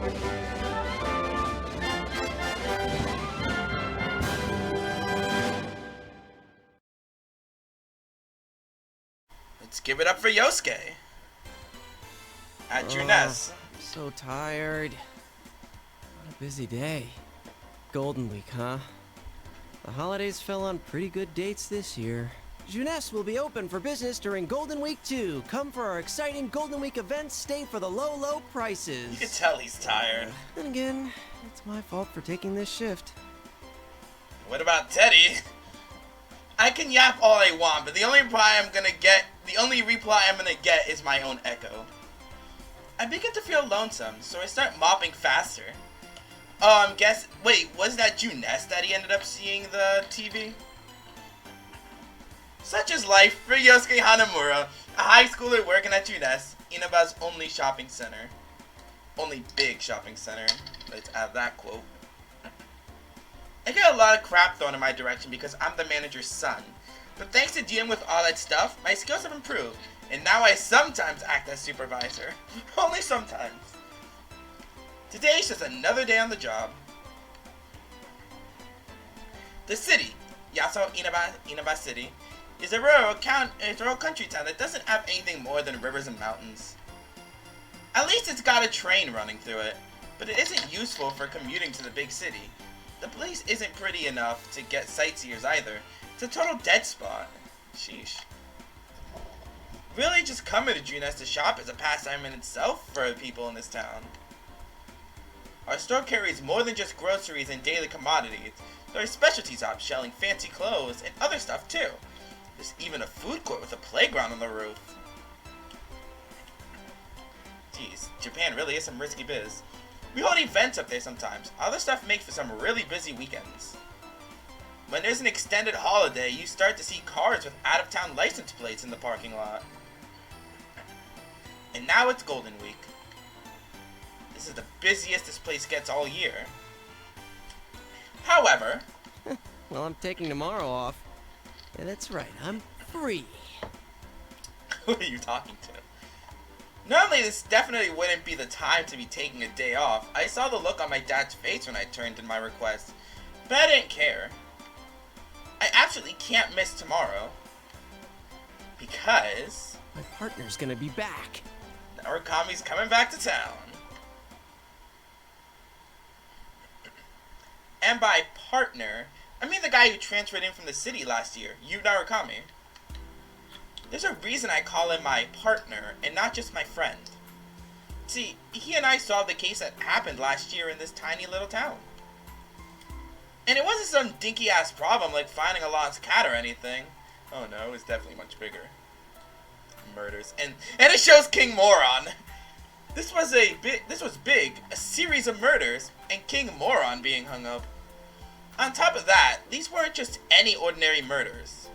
Let's give it up for Yosuke at Junes. I'm so tired. What a busy day. Golden Week, huh? The holidays fell on pretty good dates this year. Junes will be open for business during Golden Week 2. Come for our exciting Golden Week events, stay for the low, low prices. You can tell he's tired. Then again, it's my fault for taking this shift. What about Teddy? I can yap all I want, but the only reply I'm gonna get is my own echo. I begin to feel lonesome, so I start mopping faster. Wait, was that Junes that he ended up seeing the TV? Such is life for Yosuke Hanamura, a high schooler working at Junes, Inaba's only shopping center. Only big shopping center. Let's add that quote. I get a lot of crap thrown in my direction because I'm the manager's son. But thanks to dealing with all that stuff, my skills have improved, and now I sometimes act as supervisor. Only sometimes. Today's just another day on the job. The city, Yasao Inaba City, is a rural country town that doesn't have anything more than rivers and mountains. At least it's got a train running through it, but it isn't useful for commuting to the big city. The place isn't pretty enough to get sightseers either. It's a total dead spot. Sheesh. Really, just coming to Junes to shop is a pastime in itself for the people in this town. Our store carries more than just groceries and daily commodities. There are specialty shops selling fancy clothes and other stuff too. There's even a food court with a playground on the roof. Jeez, Japan really is some risky biz. We hold events up there sometimes. Other stuff makes for some really busy weekends. When there's an extended holiday, you start to see cars with out-of-town license plates in the parking lot. And now it's Golden Week. This is the busiest this place gets all year. However... Well, I'm taking tomorrow off. Yeah, that's right, I'm free. Who are you talking to? Normally, this definitely wouldn't be the time to be taking a day off. I saw the look on my dad's face when I turned in my request, but I didn't care. I absolutely can't miss tomorrow. Because... my partner's gonna be back. Narukami's coming back to town. And by partner, I mean the guy who transferred in from the city last year, Yu Narukami. There's a reason I call him my partner and not just my friend. See, he and I solved the case that happened last year in this tiny little town. And it wasn't some dinky ass problem like finding a lost cat or anything. Oh no, it was definitely much bigger. Murders. And it shows King Moron. This was big, a series of murders, and King Moron being hung up. On top of that, these weren't just any ordinary murders.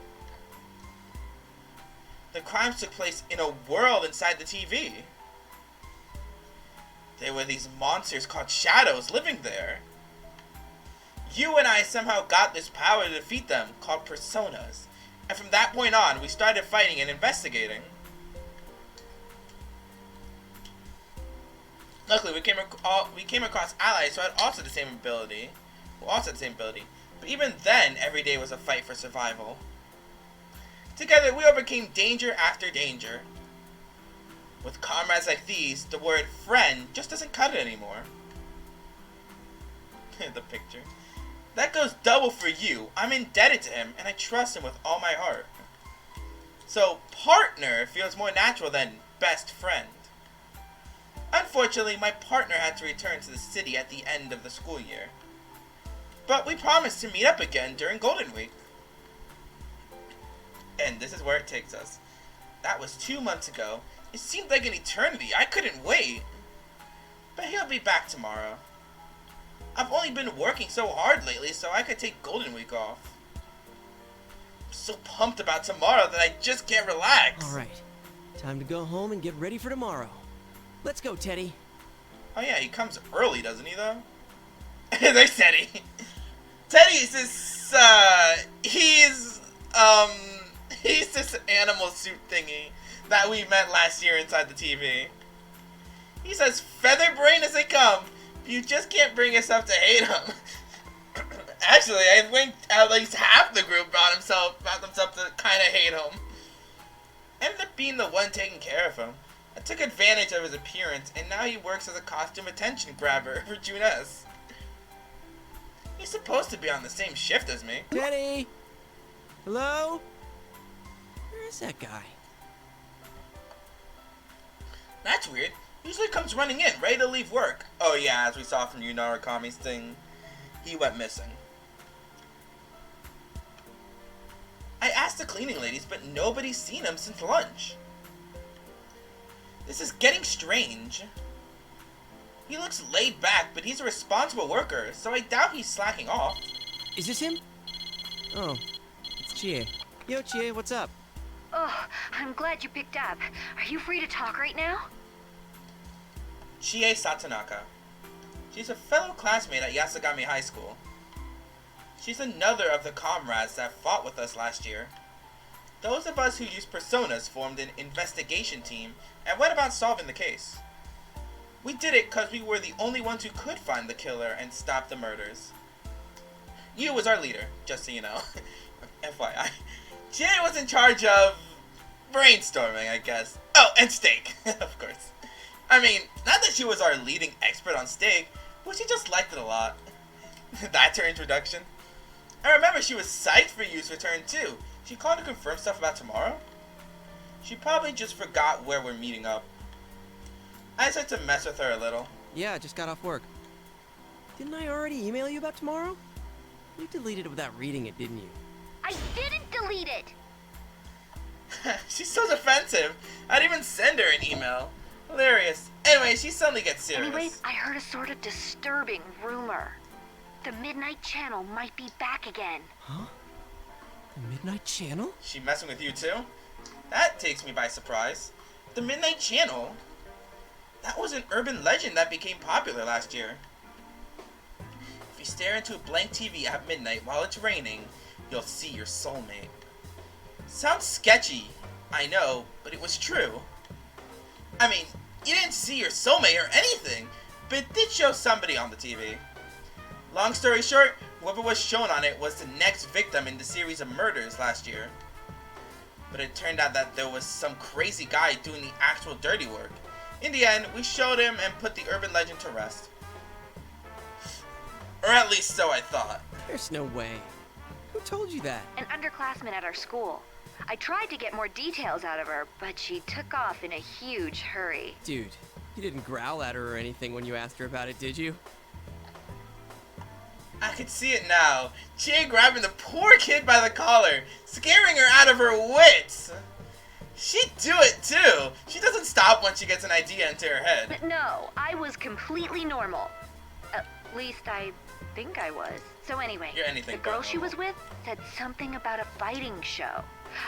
The crimes took place in a world inside the TV. There were these monsters called shadows living there. You and I somehow got this power to defeat them, called personas. And from that point on, we started fighting and investigating. Luckily, we came across allies who had also the same ability. But even then, every day was a fight for survival. Together, we overcame danger after danger. With comrades like these, the word friend just doesn't cut it anymore. The picture. That goes double for you. I'm indebted to him, and I trust him with all my heart. So, partner feels more natural than best friend. Unfortunately, my partner had to return to the city at the end of the school year. But we promised to meet up again during Golden Week. And this is where it takes us. That was 2 months ago. It seemed like an eternity. I couldn't wait. But he'll be back tomorrow. I've only been working so hard lately so I could take Golden Week off. I'm so pumped about tomorrow that I just can't relax. Alright, time to go home and get ready for tomorrow. Let's go, Teddy. Oh yeah, he comes early, doesn't he though? There's Teddy. Teddy's this, he's this animal suit thingy that we met last year inside the TV. He's as featherbrained as they come, You just can't bring yourself to hate him. Actually, I think at least half the group brought themselves to kind of hate him. Ended up being the one taking care of him. I took advantage of his appearance, and now he works as a costume attention grabber for Junes. He's supposed to be on the same shift as me. Teddy! Hello? Where is that guy? That's weird. Usually comes running in, ready to leave work. Oh yeah, as we saw from Yu Narukami's thing, he went missing. I asked the cleaning ladies, but nobody's seen him since lunch. This is getting strange. He looks laid back, but he's a responsible worker, so I doubt he's slacking off. Is this him? Oh, it's Chie. Yo, Chie, what's up? Oh, I'm glad you picked up. Are you free to talk right now? Chie Satonaka. She's a fellow classmate at Yasogami High School. She's another of the comrades that fought with us last year. Those of us who used personas formed an investigation team and went about solving the case. We did it because we were the only ones who could find the killer and stop the murders. Yu was our leader, just so you know. FYI. Chie was in charge of brainstorming, I guess. Oh, and steak, of course. I mean, not that she was our leading expert on steak, but she just liked it a lot. That's her introduction. I remember she was psyched for Yu's return too. She called to confirm stuff about tomorrow. She probably just forgot where we're meeting up. I said to mess with her a little. Yeah, I just got off work. Didn't I already email you about tomorrow? You deleted it without reading it, didn't you? I didn't delete it! She's so defensive. I'd even send her an email. Hilarious. Anyway, she suddenly gets serious. Anyways, I heard a sort of disturbing rumor. The Midnight Channel might be back again. Huh? The Midnight Channel? She messing with you too? That takes me by surprise. The Midnight Channel? That was an urban legend that became popular last year. If you stare into a blank TV at midnight while it's raining, you'll see your soulmate. Sounds sketchy, I know, but it was true. I mean, you didn't see your soulmate or anything, but it did show somebody on the TV. Long story short, whoever was shown on it was the next victim in the series of murders last year. But it turned out that there was some crazy guy doing the actual dirty work. In the end, we showed him and put the urban legend to rest. Or at least so I thought. There's no way. Who told you that? An underclassman at our school. I tried to get more details out of her, but she took off in a huge hurry. Dude, you didn't growl at her or anything when you asked her about it, did you? I could see it now. Chie grabbing the poor kid by the collar, scaring her out of her wits. She'd do it too. She doesn't stop once she gets an idea into her head. But no, I was completely normal. At least I think I was. So anyway, You're anything the girl but she was normal. with said something about a fighting show.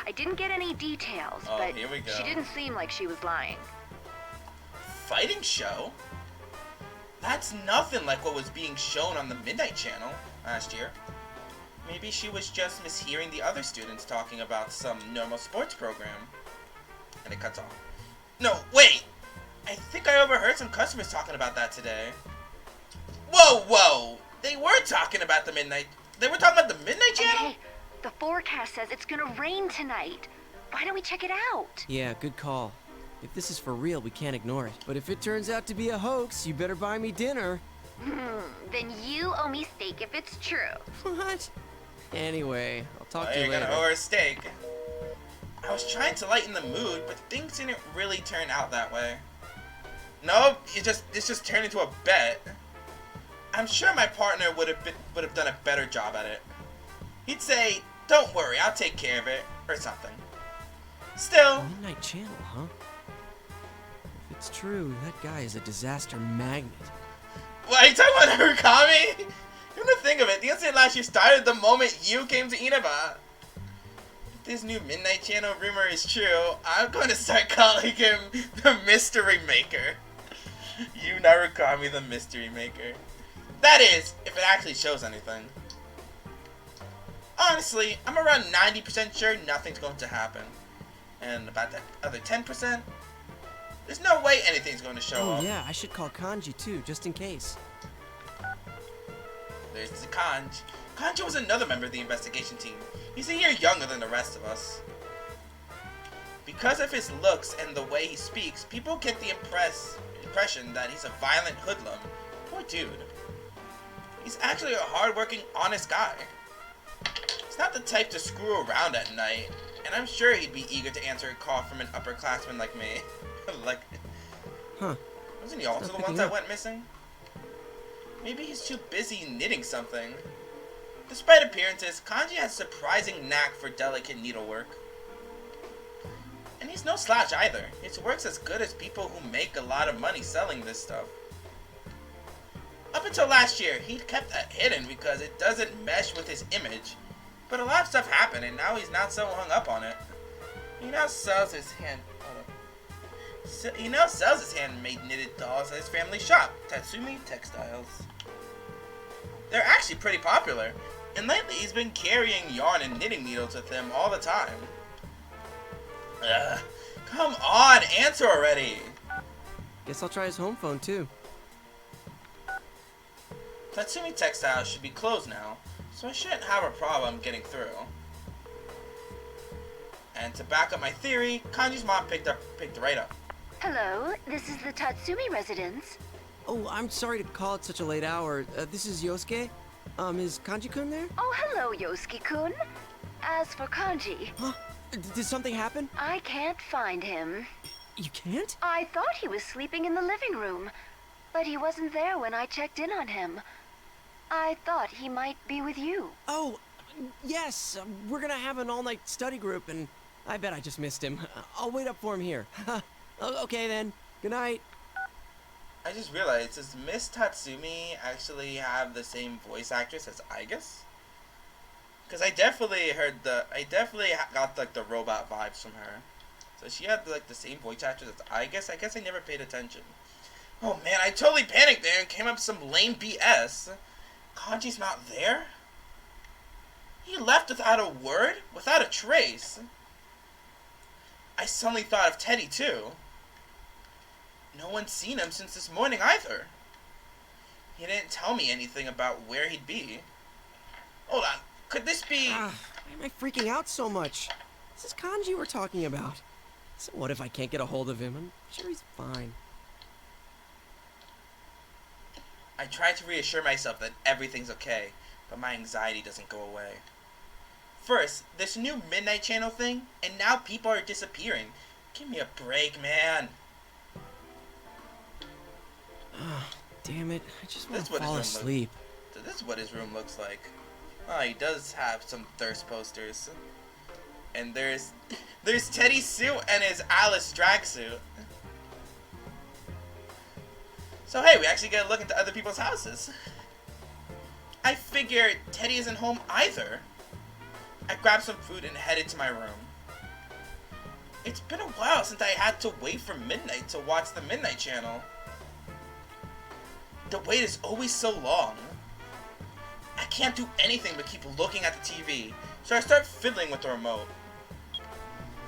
I didn't get any details, Oh, but here we go. she didn't seem like she was lying. Fighting show? That's nothing like what was being shown on the Midnight Channel last year. Maybe she was just mishearing the other students talking about some normal sports program. And it cuts off. No, wait! I think I overheard some customers talking about that today. Whoa, whoa! They were talking about the Midnight... They were talking about the Midnight Channel? Hey, the forecast says it's gonna rain tonight. Why don't we check it out? Yeah, good call. If this is for real, we can't ignore it. But if it turns out to be a hoax, you better buy me dinner. Then you owe me steak if it's true. What? Anyway, I'll talk Oh, to you you're later. gonna owe her a steak. I was trying to lighten the mood, but things didn't really turn out that way. Nope, it's just turned into a bet. I'm sure my partner would have done a better job at it. He'd say, "Don't worry, I'll take care of it," or something. Still, Midnight Channel, huh? If it's true, that guy is a disaster magnet. what, are you talking about Narukami? Come to think of it, the incident last year started the moment you came to Inaba. If this new Midnight Channel rumor is true, I'm going to start calling him the Mystery Maker. You Narukami, the Mystery Maker. That is, if it actually shows anything. Honestly, I'm around 90% sure nothing's going to happen. And about that other 10%, there's no way anything's going to show Oh up. yeah, I should call Kanji too, just in case. There's Kanji. Kanji was another member of the investigation team. He's a year younger than the rest of us. Because of his looks and the way he speaks, people get the impression that he's a violent hoodlum. Poor dude. He's actually a hard-working, honest guy. He's not the type to screw around at night, and I'm sure he'd be eager to answer a call from an upperclassman like me. Huh. Wasn't he also the ones that went missing? Maybe he's too busy knitting something. Despite appearances, Kanji has a surprising knack for delicate needlework. And he's no slouch either. His work's as good as people who make a lot of money selling this stuff. Up until last year, he kept that hidden because it doesn't mesh with his image. But a lot of stuff happened and now he's not so hung up on it. He now sells his handmade knitted dolls at his family shop, Tatsumi Textiles. They're actually pretty popular, and lately he's been carrying yarn and knitting needles with him all the time. Ugh, come on, answer already! Guess I'll try his home phone too. Tatsumi Textiles should be closed now, so I shouldn't have a problem getting through. And to back up my theory, Kanji's mom picked right up. Hello, this is the Tatsumi residence. Oh, I'm sorry to call at such a late hour. This is Yosuke. Is Kanji-kun there? Oh, hello, Yosuke-kun. As for Kanji, Huh? Did something happen? I can't find him. You can't? I thought he was sleeping in the living room, but he wasn't there when I checked in on him. I thought he might be with you. Oh, yes. We're gonna have an all-night study group, and I bet I just missed him. I'll wait up for him here. Okay then. Good night. I just realized, does Miss Tatsumi actually have the same voice actress as Aigis? Because I definitely got like the robot vibes from her. So she had like the same voice actress as Aigis. I guess I never paid attention. Oh man, I totally panicked there and came up with some lame BS. Kanji's not there? He left without a word? Without a trace? I suddenly thought of Teddy too. No one's seen him since this morning either. He didn't tell me anything about where he'd be. Hold on, could this be... Why am I freaking out so much? This is Kanji we're talking about. So what if I can't get a hold of him? I'm sure he's fine. I try to reassure myself that everything's okay, but my anxiety doesn't go away. First, this new Midnight Channel thing, and now people are disappearing. Give me a break, man. Damn it, I just want That's to what his fall room asleep. So this is what his room looks like. Oh, he does have some thirst posters. And there's Teddy's suit and his Alice drag suit. So hey, we actually get a look into other people's houses. I figure Teddy isn't home either. I grabbed some food and headed to my room. It's been a while since I had to wait for midnight to watch the Midnight Channel. The wait is always so long. I can't do anything but keep looking at the TV, so I start fiddling with the remote.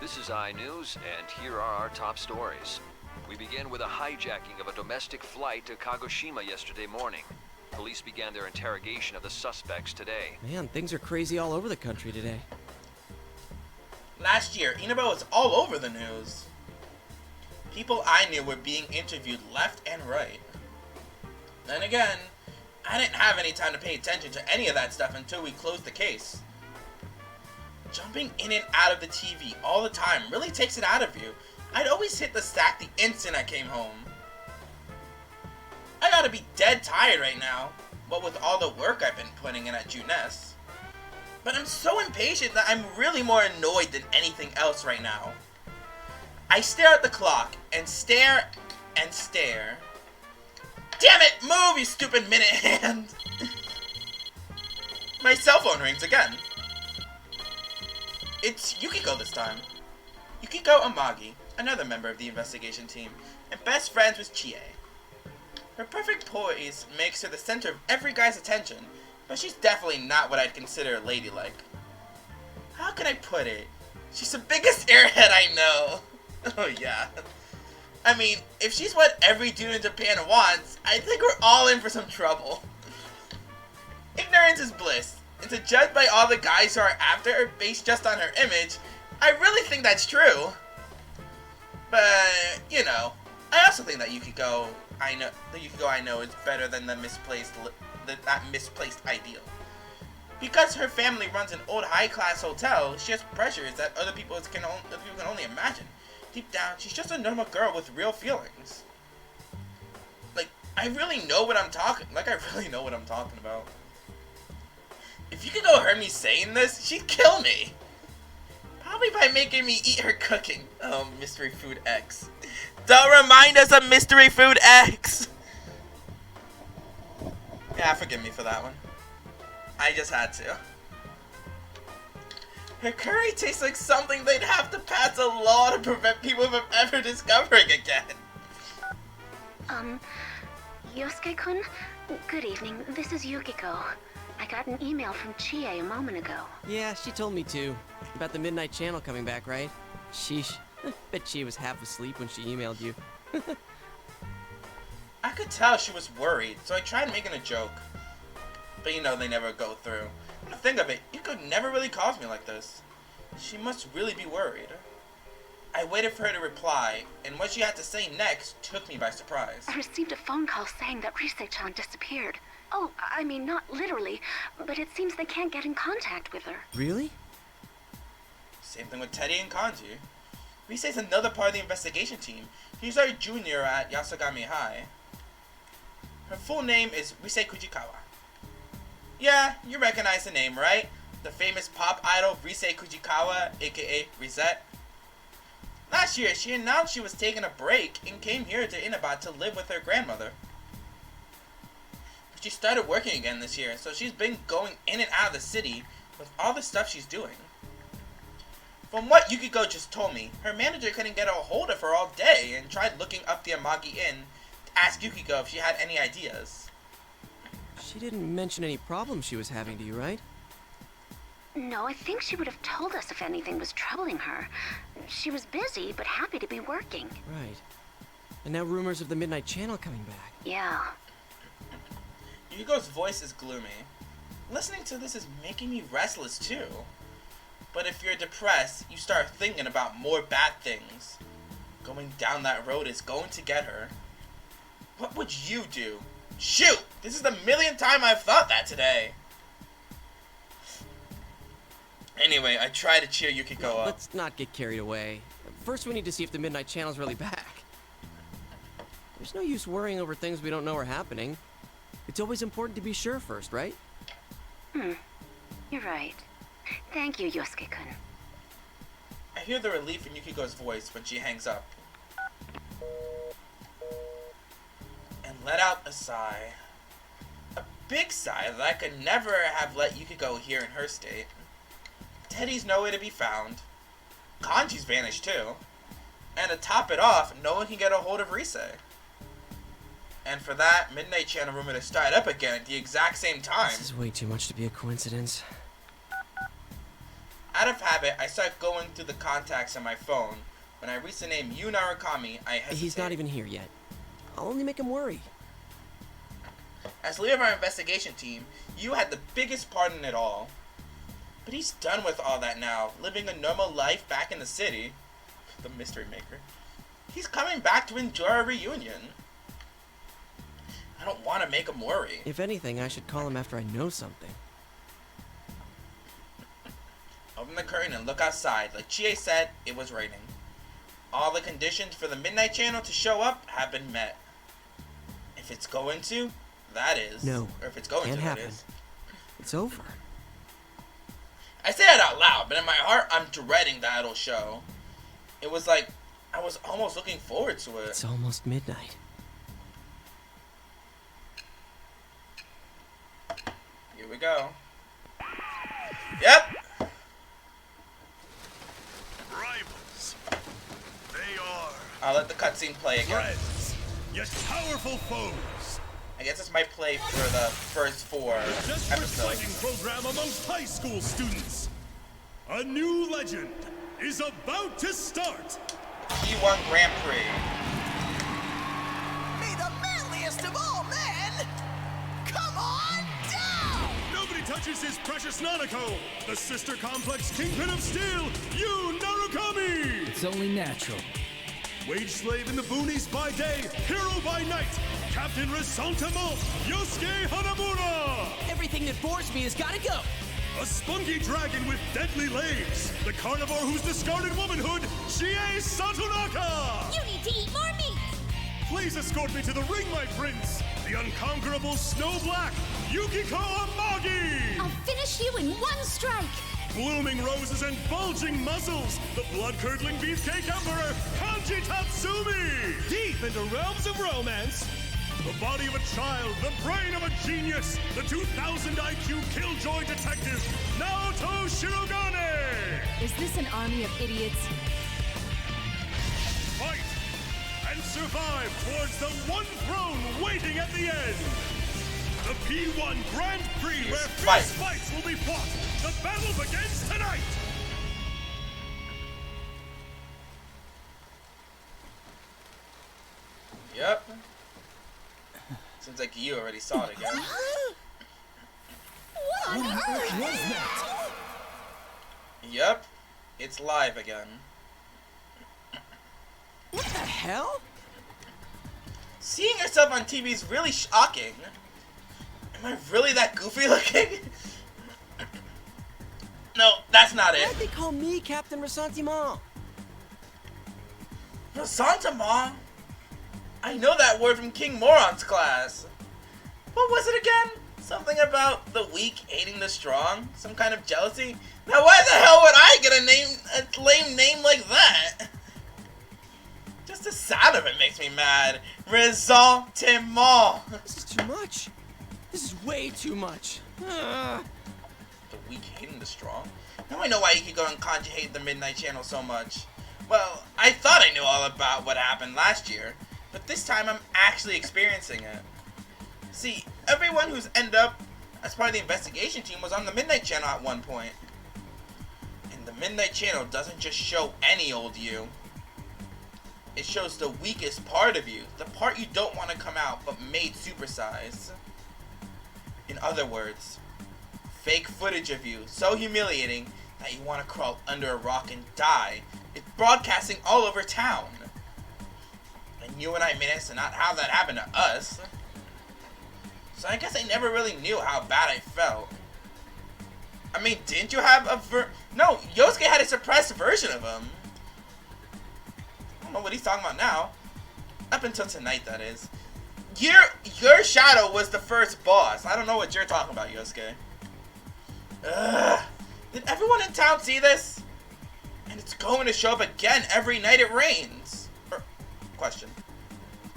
This is iNews, and here are our top stories. We begin with a hijacking of a domestic flight to Kagoshima yesterday morning. Police began their interrogation of the suspects today. Man, things are crazy all over the country today. Last year, Inaba was all over the news. People I knew were being interviewed left and right. Then again, I didn't have any time to pay attention to any of that stuff until we closed the case. Jumping in and out of the TV all the time really takes it out of you. I'd always hit the sack the instant I came home. I gotta be dead tired right now, what with all the work I've been putting in at Junes. But I'm so impatient that I'm really more annoyed than anything else right now. I stare at the clock and stare and stare. Damn it! Move, you stupid minute hand! My cell phone rings again. It's Yukiko this time. Yukiko Amagi, another member of the investigation team, and best friends with Chie. Her perfect poise makes her the center of every guy's attention, but she's definitely not what I'd consider ladylike. How can I put it? She's the biggest airhead I know. Oh yeah. I mean, if she's what every dude in Japan wants, I think we're all in for some trouble. ignorance is bliss. And to judge by all the guys who are after her based just on her image, I really think that's true. But, you know, I also think that Yukiko I know is better than that misplaced ideal. Because her family runs an old high-class hotel, she has pressures that other people can only imagine. Deep down, she's just a normal girl with real feelings. Like, I really know what I'm talking about. If Yukiko heard me saying this, she'd kill me. Probably by making me eat her cooking. Oh, Mystery Food X. Don't remind us of Mystery Food X! Yeah, forgive me for that one. I just had to. Her curry tastes like something they'd have to pass a law to prevent people from ever discovering again. Yosuke-kun? Good evening. This is Yukiko. I got an email from Chie a moment ago. Yeah, she told me too. About the Midnight Channel coming back, right? Sheesh. Bet she was half asleep when she emailed you. I could tell she was worried, so I tried making a joke. But you know, they never go through. When you think of it, Yukiko never really calls me like this. She must really be worried. I waited for her to reply, and what she had to say next took me by surprise. I received a phone call saying that Rise-chan disappeared. Oh, I mean, not literally, but it seems they can't get in contact with her. Really? Same thing with Teddy and Kanji. Rise's another part of the investigation team. He's our junior at Yasogami High. Her full name is Rise Kujikawa. Yeah, you recognize the name, right? The famous pop idol Rise Kujikawa, aka Risette. Last year, she announced she was taking a break and came here to Inaba to live with her grandmother. But she started working again this year, so she's been going in and out of the city with all the stuff she's doing. From what Yukiko just told me, her manager couldn't get a hold of her all day and tried looking up the Amagi Inn to ask Yukiko if she had any ideas. She didn't mention any problems she was having to you, right? No, I think she would have told us if anything was troubling her. She was busy, but happy to be working. Right. And now rumors of the Midnight Channel coming back. Yeah. Yukiko's voice is gloomy. Listening to this is making me restless too. But if you're depressed, you start thinking about more bad things. Going down that road is going to get her. What would you do? Shoot! This is the millionth time I've thought that today. Anyway, I try to cheer Yukiko up. Let's not get carried away. First, we need to see if the Midnight Channel's really back. There's no use worrying over things we don't know are happening. It's always important to be sure first, right? You're right. Thank you, Yosuke-kun. I hear the relief in Yukiko's voice when she hangs up. And let out a sigh. A big sigh that I could never have let Yukiko hear in her state. Teddy's nowhere to be found. Kanji's vanished too. And to top it off, no one can get a hold of Rise. And for that, Midnight Channel rumored to start up again at the exact same time. This is way too much to be a coincidence. Out of habit, I start going through the contacts on my phone. When I reach the name Yu Narukami, I hesitate. He's not even here yet. I'll only make him worry. As leader of our investigation team, Yu had the biggest part in it all. But he's done with all that now, living a normal life back in the city. The mystery maker. He's coming back to enjoy our reunion. I don't want to make him worry. If anything, I should call him after I know something. Open the curtain and look outside. Like Chie said, it was raining. All the conditions for the Midnight Channel to show up have been met. If it's going to, that is. No, or if it's going can't to, happen. that is. It's over. I say it out loud, but in my heart, I'm dreading that it'll show. It was like, I was almost looking forward to it. It's almost midnight. Here we go. Yep. Rivals. They are I'll let the cutscene play again. friends, yet powerful foes. I guess this might play for the first 4 The Desperate episodes. Fighting program amongst high school students. A new legend is about to start. P1 Grand Prix. May the manliest of all men come on down! Nobody touches his precious Nanako, the sister complex kingpin of steel, Yu Narukami! It's only natural. Wage slave in the boonies by day, hero by night, Captain Resentiment, Yosuke Hanamura! Everything that bores me has gotta go. A spunky dragon with deadly legs, the carnivore who's discarded womanhood, Chie Satonaka! You need to eat more meat! Please escort me to the ring, my prince! The unconquerable Snow Black, Yukiko Amagi! I'll finish you in one strike! Blooming roses and bulging muscles, the blood-curdling beefcake emperor, Kanji Tatsumi! Deep into realms of romance, the body of a child, the brain of a genius, the 2000 IQ killjoy detective, Naoto Shirogane! Is this an army of idiots? Fight and survive towards the one throne waiting at the end! The P1 Grand Prix where fierce fights will be fought! The battle begins tonight! Yep. Seems like you already saw it again. What on earth? What was that? Yep. It's live again. What the hell? Seeing yourself on TV is really shocking. Am I really that goofy looking? No, that's not it. Why'd they call me Captain Resentiment? Resentiment? I know that word from King Moron's class. What was it again? Something about the weak hating the strong? Some kind of jealousy? Now why the hell would I get a lame name like that? Just the sound of it makes me mad. Resentiment. This is too much. This is way too much. The weak hating the strong? Now I know why Ichigo and Kanji hate the Midnight Channel so much. Well, I thought I knew all about what happened last year, but this time I'm actually experiencing it. See, everyone who's ended up as part of the investigation team was on the Midnight Channel at one point. And the Midnight Channel doesn't just show any old you. It shows the weakest part of you, the part you don't want to come out but made supersized. In other words, fake footage of you, so humiliating that you want to crawl under a rock and die. It's broadcasting all over town. And you and I managed to not have that happen to us. So I guess I never really knew how bad I felt. I mean, didn't you have a No, Yosuke had a suppressed version of him. I don't know what he's talking about now. Up until tonight, that is. Your shadow was the first boss. I don't know what you're talking about, Yosuke. Ugh. Did everyone in town see this? And it's going to show up again every night it rains. Question.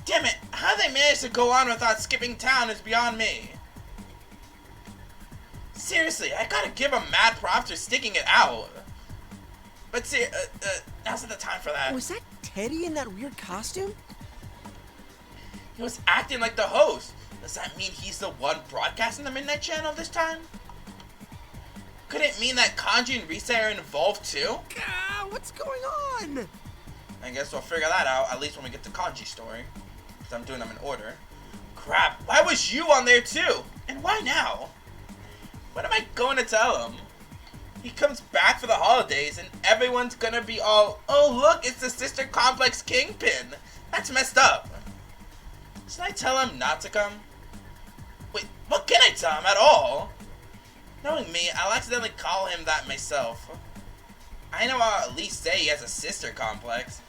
Damn it, how they managed to go on without skipping town is beyond me. Seriously, I gotta give them mad props for sticking it out. But see, now's not the time for that. Was that Teddy in that weird costume? He was acting like the host. Does that mean he's the one broadcasting the Midnight Channel this time? Could it mean that Kanji and Risa are involved too? What's going on? I guess we'll figure that out, at least when we get to Kanji's story. Because I'm doing them in order. Crap, why was you on there too? And why now? What am I going to tell him? He comes back for the holidays and everyone's gonna be all, oh look, it's the Sister Complex Kingpin. That's messed up. Should I tell him not to come? Wait, what can I tell him at all? Knowing me, I'll accidentally call him that myself. I know I'll at least say he has a sister complex.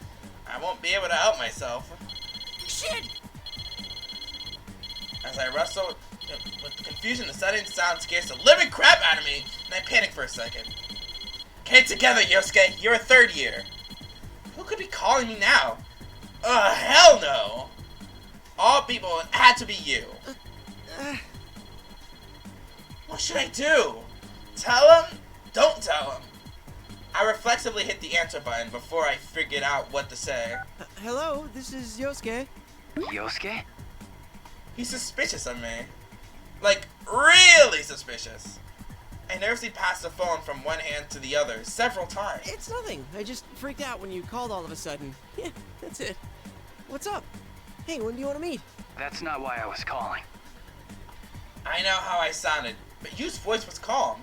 I won't be able to help myself. Shit! As I wrestle with the confusion, the sudden sound scares the living crap out of me, and I panic for a second. Get it together, Yosuke. You're a third year. Who could be calling me now? Hell no! All people, it had to be you. What should I do? Tell him? Don't tell him. I reflexively hit the answer button before I figured out what to say. Hello, this is Yosuke. Yosuke? He's suspicious of me. Like, really suspicious. I nervously passed the phone from one hand to the other several times. It's nothing. I just freaked out when you called all of a sudden. Yeah, that's it. What's up? Hey, when do you want to meet? That's not why I was calling. I know how I sounded. but Yu's voice was calm.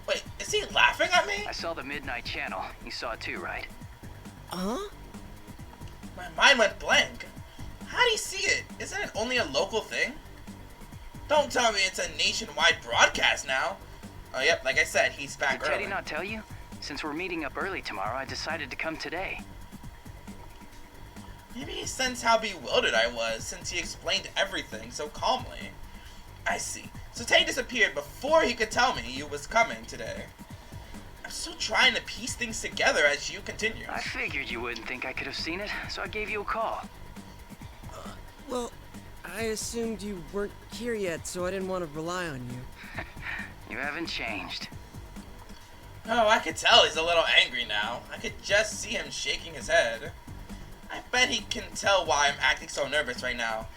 Wait, is he laughing at me? I saw the Midnight Channel. You saw it too, right? Huh? My mind went blank. How do you see it? Isn't it only a local thing? Don't tell me it's a nationwide broadcast now. Oh, yep, like I said, he's back Did Teddy early. not tell you? Since we're meeting up early tomorrow, I decided to come today. Maybe he sensed how bewildered I was since he explained everything so calmly. I see. So Teddy disappeared before he could tell me you was coming today. I'm still trying to piece things together as you continue. I figured you wouldn't think I could have seen it, so I gave you a call. Well, I assumed you weren't here yet, so I didn't want to rely on you. You haven't changed. Oh, I could tell he's a little angry now. I could just see him shaking his head. I bet he can tell why I'm acting so nervous right now.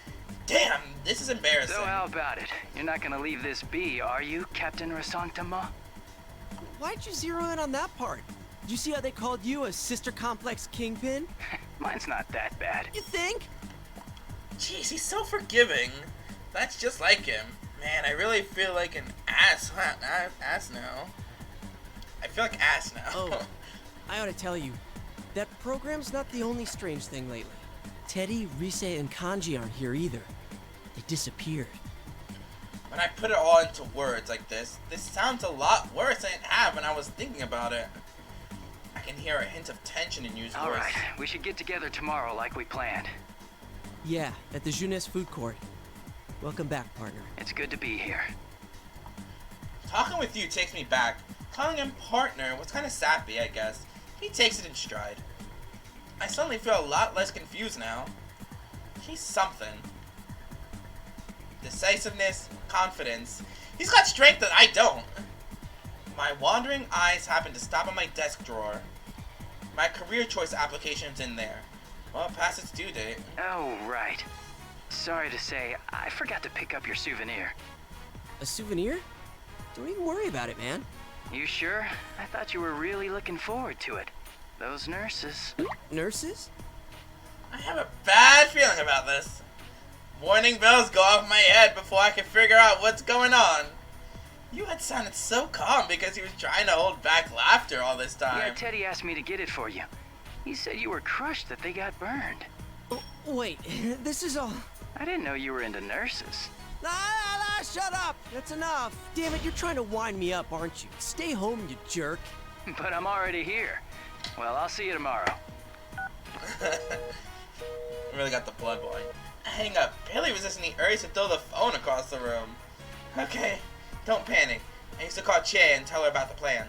Damn, this is embarrassing. So how about it? You're not gonna leave this be, are you, Captain Rasantama? Why'd you zero in on that part? Did you see how they called you a sister complex kingpin? Mine's not that bad. You think? Jeez, he's so forgiving. That's just like him. Man, I really feel like an ass now. I feel like ass now. Oh, I ought to tell you, that program's not the only strange thing lately. Teddy, Rise, and Kanji aren't here either. They disappeared. When I put it all into words like this sounds a lot worse than it had when I was thinking about it. I can hear a hint of tension in Yu's voice. Alright, we should get together tomorrow like we planned. Yeah, at the Jeunesse food court. Welcome back, partner. It's good to be here. Talking with you takes me back. Calling him partner was kind of sappy, I guess. He takes it in stride. I suddenly feel a lot less confused now. He's something. Decisiveness, confidence. He's got strength that I don't. My wandering eyes happen to stop on my desk drawer. My career choice application's in there. Well, past its due date. Oh, right. Sorry to say, I forgot to pick up your souvenir. A souvenir? Don't even worry about it, man. You sure? I thought you were really looking forward to it. Those nurses. Nurses? I have a bad feeling about this. Warning bells go off my head before I can figure out what's going on. You had sounded so calm because he was trying to hold back laughter all this time. Yeah, Teddy asked me to get it for you. He said you were crushed that they got burned. Oh, wait, this is all... I didn't know you were into nurses. Shut up! That's enough! Damn it, you're trying to wind me up, aren't you? Stay home, you jerk. But I'm already here. Well, I'll see you tomorrow. I really got the blood boiling. Hang up, barely resisting the urge to throw the phone across the room. Okay, don't panic. I used to call Che and tell her about the plan.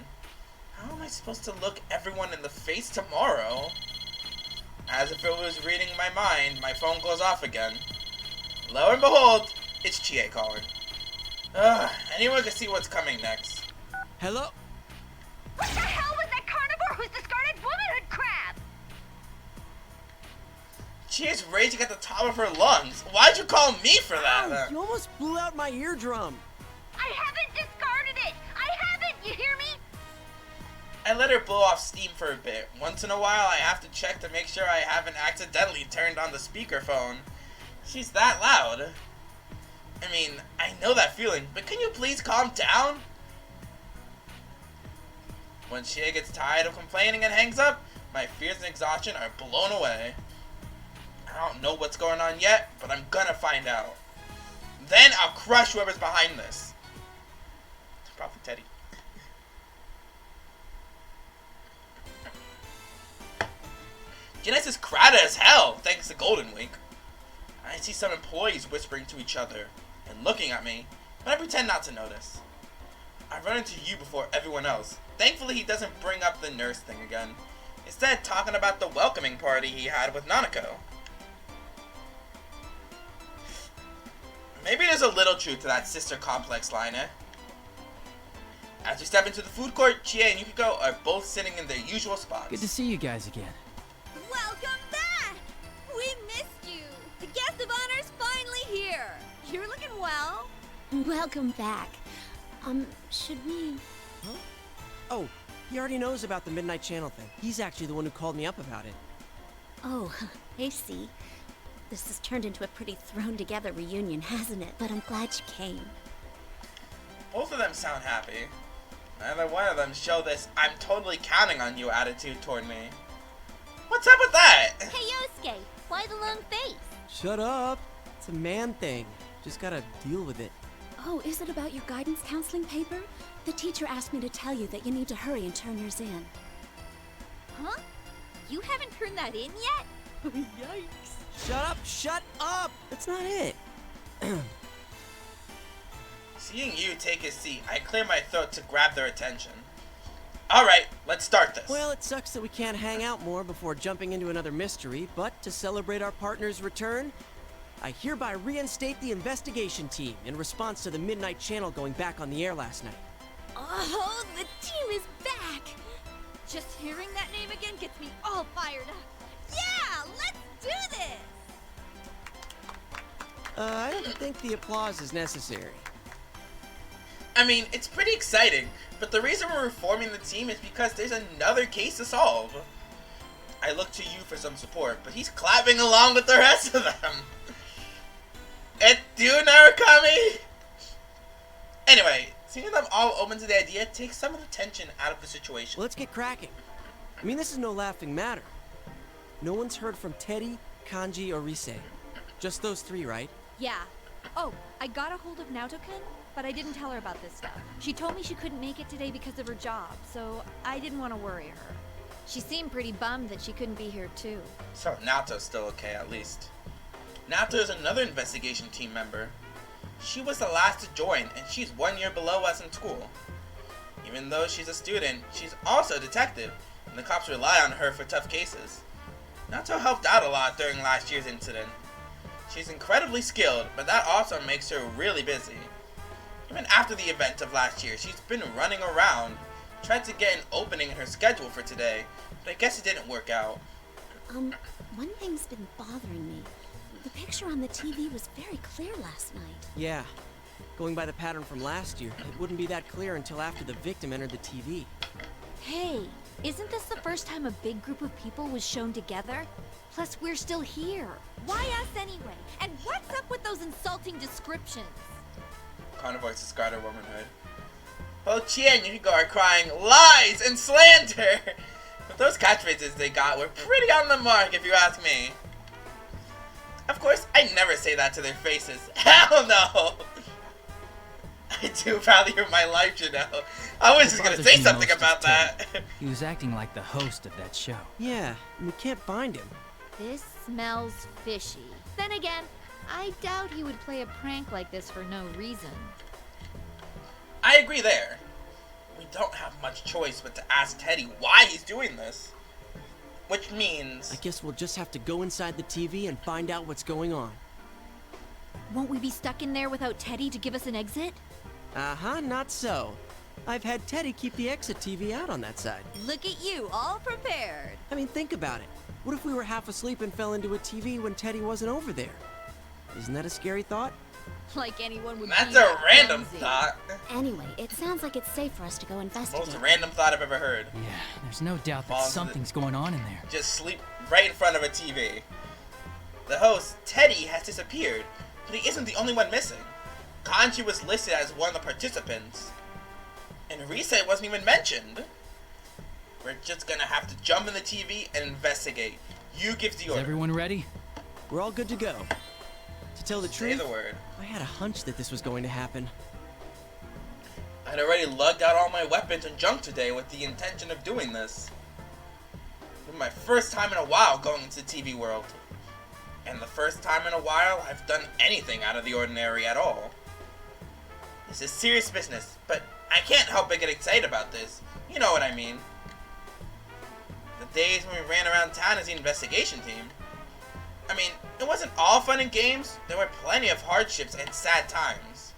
How am I supposed to look everyone in the face tomorrow? As if it was reading my mind, my phone goes off again. Lo and behold, it's Chie calling. Anyone can see what's coming next. Hello? What the hell was that carnivore who's discarded womanhood crab? Chie's raging at the top of her lungs. Why'd you call me for that? Ow, you almost blew out my eardrum. I haven't discarded it! I haven't, you hear me? I let her blow off steam for a bit. Once in a while, I have to check to make sure I haven't accidentally turned on the speakerphone. She's that loud. I mean, I know that feeling, but can you please calm down? When Shia gets tired of complaining and hangs up, my fears and exhaustion are blown away. I don't know what's going on yet, but I'm gonna find out. Then I'll crush whoever's behind this. Probably Teddy. Genesis is crowded as hell, thanks to Golden Week. I see some employees whispering to each other and looking at me, but I pretend not to notice. I run into you before everyone else. Thankfully, he doesn't bring up the nurse thing again. Instead, talking about the welcoming party he had with Nanako. Maybe there's a little truth to that sister complex line, eh? As we step into the food court, Chie and Yukiko are both sitting in their usual spots. Good to see you guys again. Welcome back! We missed you! The guest of honor's finally here! You're looking well. Welcome back. Should we... Huh? Oh, he already knows about the Midnight Channel thing. He's actually the one who called me up about it. Oh, I see. This has turned into a pretty thrown-together reunion, hasn't it? But I'm glad you came. Both of them sound happy. Neither one of them show this "I'm totally counting on you" attitude toward me. What's up with that? Hey, Yosuke, why the long face? Shut up. It's a man thing. Just gotta deal with it. Oh, is it about your guidance counseling paper? The teacher asked me to tell you that you need to hurry and turn yours in. Huh? You haven't turned that in yet? Yikes. Shut up! Shut up! That's not it. Seeing you take a seat, I clear my throat to grab their attention. Alright, let's start this. Well, it sucks that we can't hang out more before jumping into another mystery, but to celebrate our partner's return, I hereby reinstate the investigation team in response to the Midnight Channel going back on the air last night. Oh, the team is back! Just hearing that name again gets me all fired up. Yeah, let's do this! I don't think the applause is necessary. I mean, it's pretty exciting, but the reason we're reforming the team is because there's another case to solve. I look to you for some support, but he's clapping along with the rest of them. Et tu, Narukami? Anyway, seeing them all open to the idea takes some of the tension out of the situation. Well, let's get cracking. I mean, this is no laughing matter. No one's heard from Teddy, Kanji, or Rise. Just those three, right? Yeah. Oh, I got a hold of Naoto-kun, but I didn't tell her about this stuff. She told me she couldn't make it today because of her job, so I didn't want to worry her. She seemed pretty bummed that she couldn't be here too. So Naoto's still okay, at least. Naoto is another investigation team member. She was the last to join, and she's 1 year below us in school. Even though she's a student, she's also a detective, and the cops rely on her for tough cases. Naoto helped out a lot during last year's incident. She's incredibly skilled, but that also makes her really busy. Even after the event of last year, she's been running around, tried to get an opening in her schedule for today, but I guess it didn't work out. One thing's been bothering me. The picture on the TV was very clear last night. Yeah. Going by the pattern from last year, it wouldn't be that clear until after the victim entered the TV. Hey, isn't this the first time a big group of people was shown together? Plus, we're still here. Why us anyway? And what's up with those insulting descriptions? Carnivores discard her womanhood. Both Chie and Yukiko are crying lies and slander! But those catchphrases they got were pretty on the mark, if you ask me. Of course, I never say that to their faces. Hell no! I do value my life, you know. I was just gonna say something about that. He was acting like the host of that show. Yeah, and we can't find him. This smells fishy. Then again, I doubt he would play a prank like this for no reason. I agree there. We don't have much choice but to ask Teddy why he's doing this. Which means... I guess we'll just have to go inside the TV and find out what's going on. Won't we be stuck in there without Teddy to give us an exit? Uh-huh, not so. I've had Teddy keep the exit TV out on that side. Look at you, all prepared. I mean, think about it. What if we were half asleep and fell into a TV when Teddy wasn't over there? Isn't that a scary thought? Like anyone would That's be a random clumsy. thought. Anyway, it sounds like it's safe for us to go investigate. Most random thought I've ever heard. Yeah, there's no doubt that Falls into something's going on in there. Just sleep right in front of a TV. The host, Teddy, has disappeared, but he isn't the only one missing. Kanji was listed as one of the participants, and Rise wasn't even mentioned. We're just gonna have to jump in the TV and investigate. You give the Is order. everyone ready? We're all good to go. To tell the Say truth, the word. I had a hunch that this was going to happen. I'd already lugged out all my weapons and junk today with the intention of doing this. It was my first time in a while going into the TV world. And the first time in a while I've done anything out of the ordinary at all. This is serious business, but I can't help but get excited about this. You know what I mean. The days when we ran around town as the investigation team. I mean, it wasn't all fun and games. There were plenty of hardships and sad times.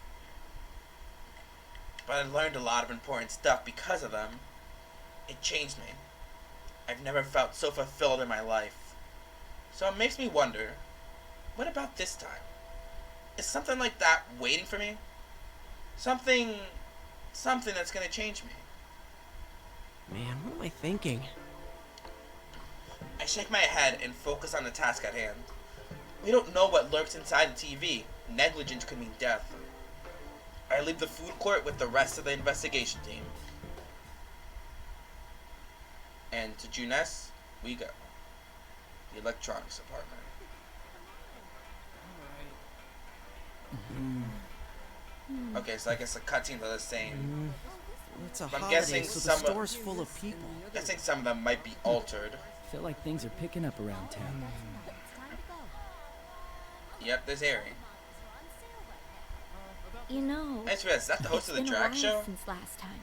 But I learned a lot of important stuff because of them. It changed me. I've never felt so fulfilled in my life. So it makes me wonder, what about this time? Is something like that waiting for me? Something that's gonna change me. Man, what am I thinking? I shake my head and focus on the task at hand. We don't know what lurks inside the TV. Negligence could mean death. I leave the food court with the rest of the investigation team. And to Junes, we go. The electronics department. Okay, so I guess the cutscenes are the same. It's a I'm holiday, guessing so some the store's full of people. I'm guessing some of them might be altered. Feel like things are picking up around town. Yep, there's Harry. You know, Nice, is that the host of the it's been a drag while show? since last time.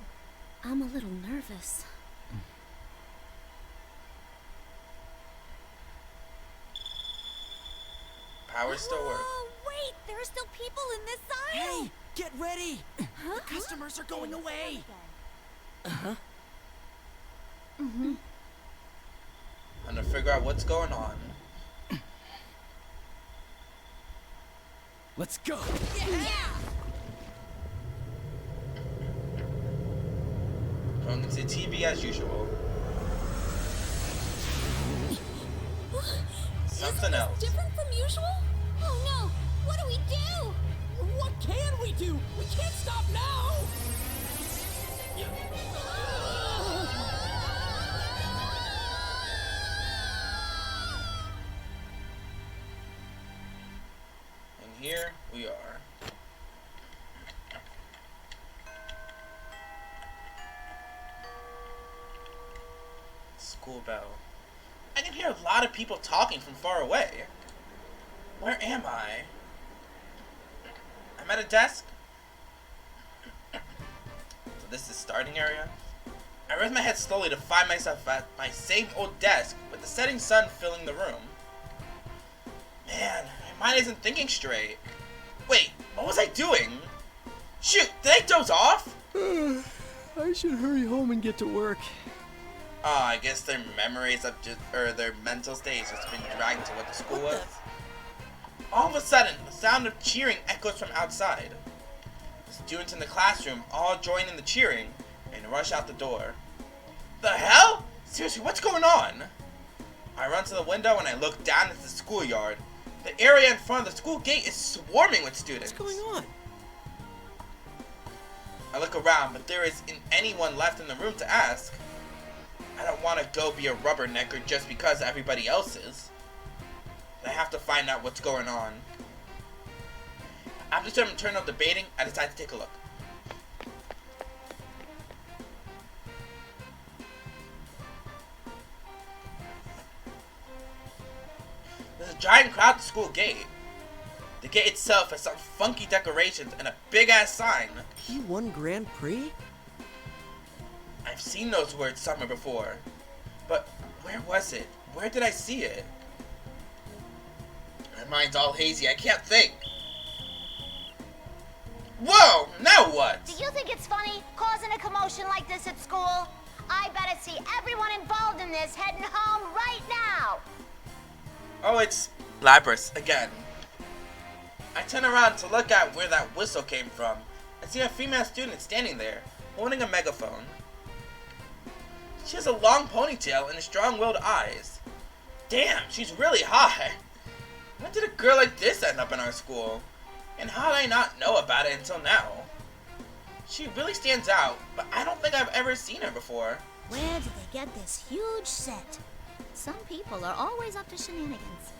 I'm a little nervous. Powers still work. Oh, wait, there are still people in this aisle. Hey, get ready! Huh? The customers are going away! Mm-hmm. I'm gonna figure out what's going on. Let's go! Going into TV as usual. Something else. Different from usual? Oh no, what do we do? What can we do? We can't stop now! And here we are. School bell. I can hear a lot of people talking from far away. Where am I? I'm at a desk. So this is starting area. I raise my head slowly to find myself at my same old desk with the setting sun filling the room. Man, my mind isn't thinking straight. Wait, what was I doing? Shoot, did I doze off? I should hurry home and get to work. Oh, I guess their memories of their mental state has just been dragged to what the school was. All of a sudden, the sound of cheering echoes from outside. The students in the classroom all join in the cheering and rush out the door. The hell? Seriously, what's going on? I run to the window and I look down at the schoolyard. The area in front of the school gate is swarming with students. What's going on? I look around, but there isn't anyone left in the room to ask. I don't want to go be a rubbernecker just because everybody else is. I have to find out what's going on. After some internal debating, I decide to take a look. There's a giant crowd at the school gate. The gate itself has some funky decorations and a big-ass sign. He won Grand Prix? I've seen those words somewhere before. But where was it? Where did I see it? My mind's all hazy. I can't think. Whoa! Now what? Do you think it's funny causing a commotion like this at school? I better see everyone involved in this heading home right now. Oh, it's Labrys again. I turn around to look at where that whistle came from and see a female student standing there, holding a megaphone. She has a long ponytail and strong-willed eyes. Damn, she's really hot. When did a girl like this end up in our school? And how did I not know about it until now? She really stands out, but I don't think I've ever seen her before. Where did they get this huge set? Some people are always up to shenanigans.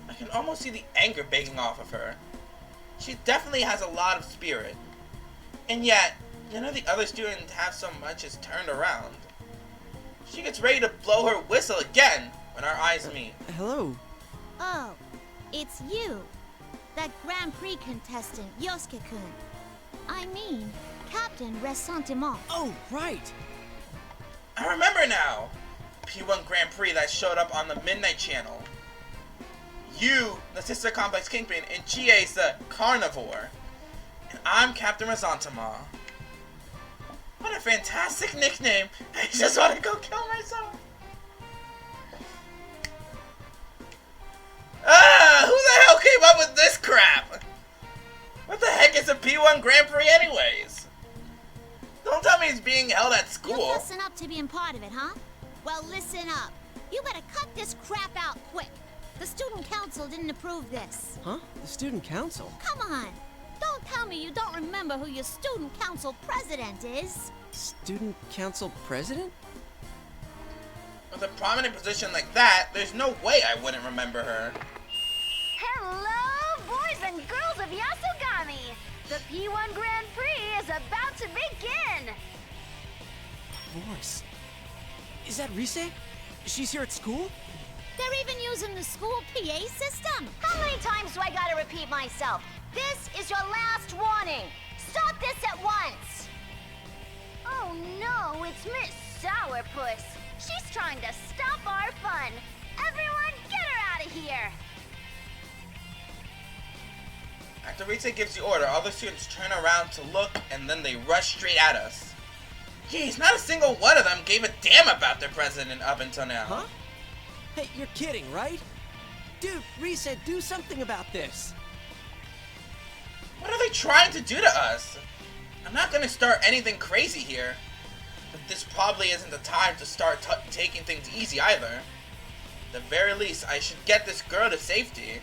I can almost see the anger baking off of her. She definitely has a lot of spirit. And yet, none of the other students have so much as turned around. She gets ready to blow her whistle again when our eyes meet. Hello. Oh, it's you. That Grand Prix contestant, Yosuke-kun. I mean, Captain Ressentiment. Oh, right. I remember now. P1 Grand Prix that showed up on the Midnight Channel. You, the Sister Complex Kingpin, and Chie's the Carnivore. And I'm Captain Ressentiment. What a fantastic nickname. I just want to go kill myself. Ah, who the hell came up with this crap? What the heck is a P1 Grand Prix anyways? Don't tell me it's being held at You school. fessing up to being part of it, huh? Well, listen up. You better cut this crap out quick. The student council didn't approve this. Huh? The student council? Come on. Don't Don't tell me you don't remember who your student council president is. Student council president? With a prominent position like that, there's no way I wouldn't remember her. Hello, boys and girls of Yasogami! The P1 Grand Prix is about to begin! Voice. Is that Rise? She's here at school? They're even using the school PA system. How many times do I gotta repeat myself? This is your last warning. Stop this at once. Oh no, it's Miss Sourpuss. She's trying to stop our fun. Everyone, get her out of here! After Rise gives the order, all the students turn around to look, and then they rush straight at us. Jeez, not a single one of them gave a damn about their president up until now. Huh? Hey, you're kidding, right? Dude, Rise, do something about this. What are they trying to do to us? I'm not gonna start anything crazy here, but this probably isn't the time to start taking things easy either. At the very least, I should get this girl to safety.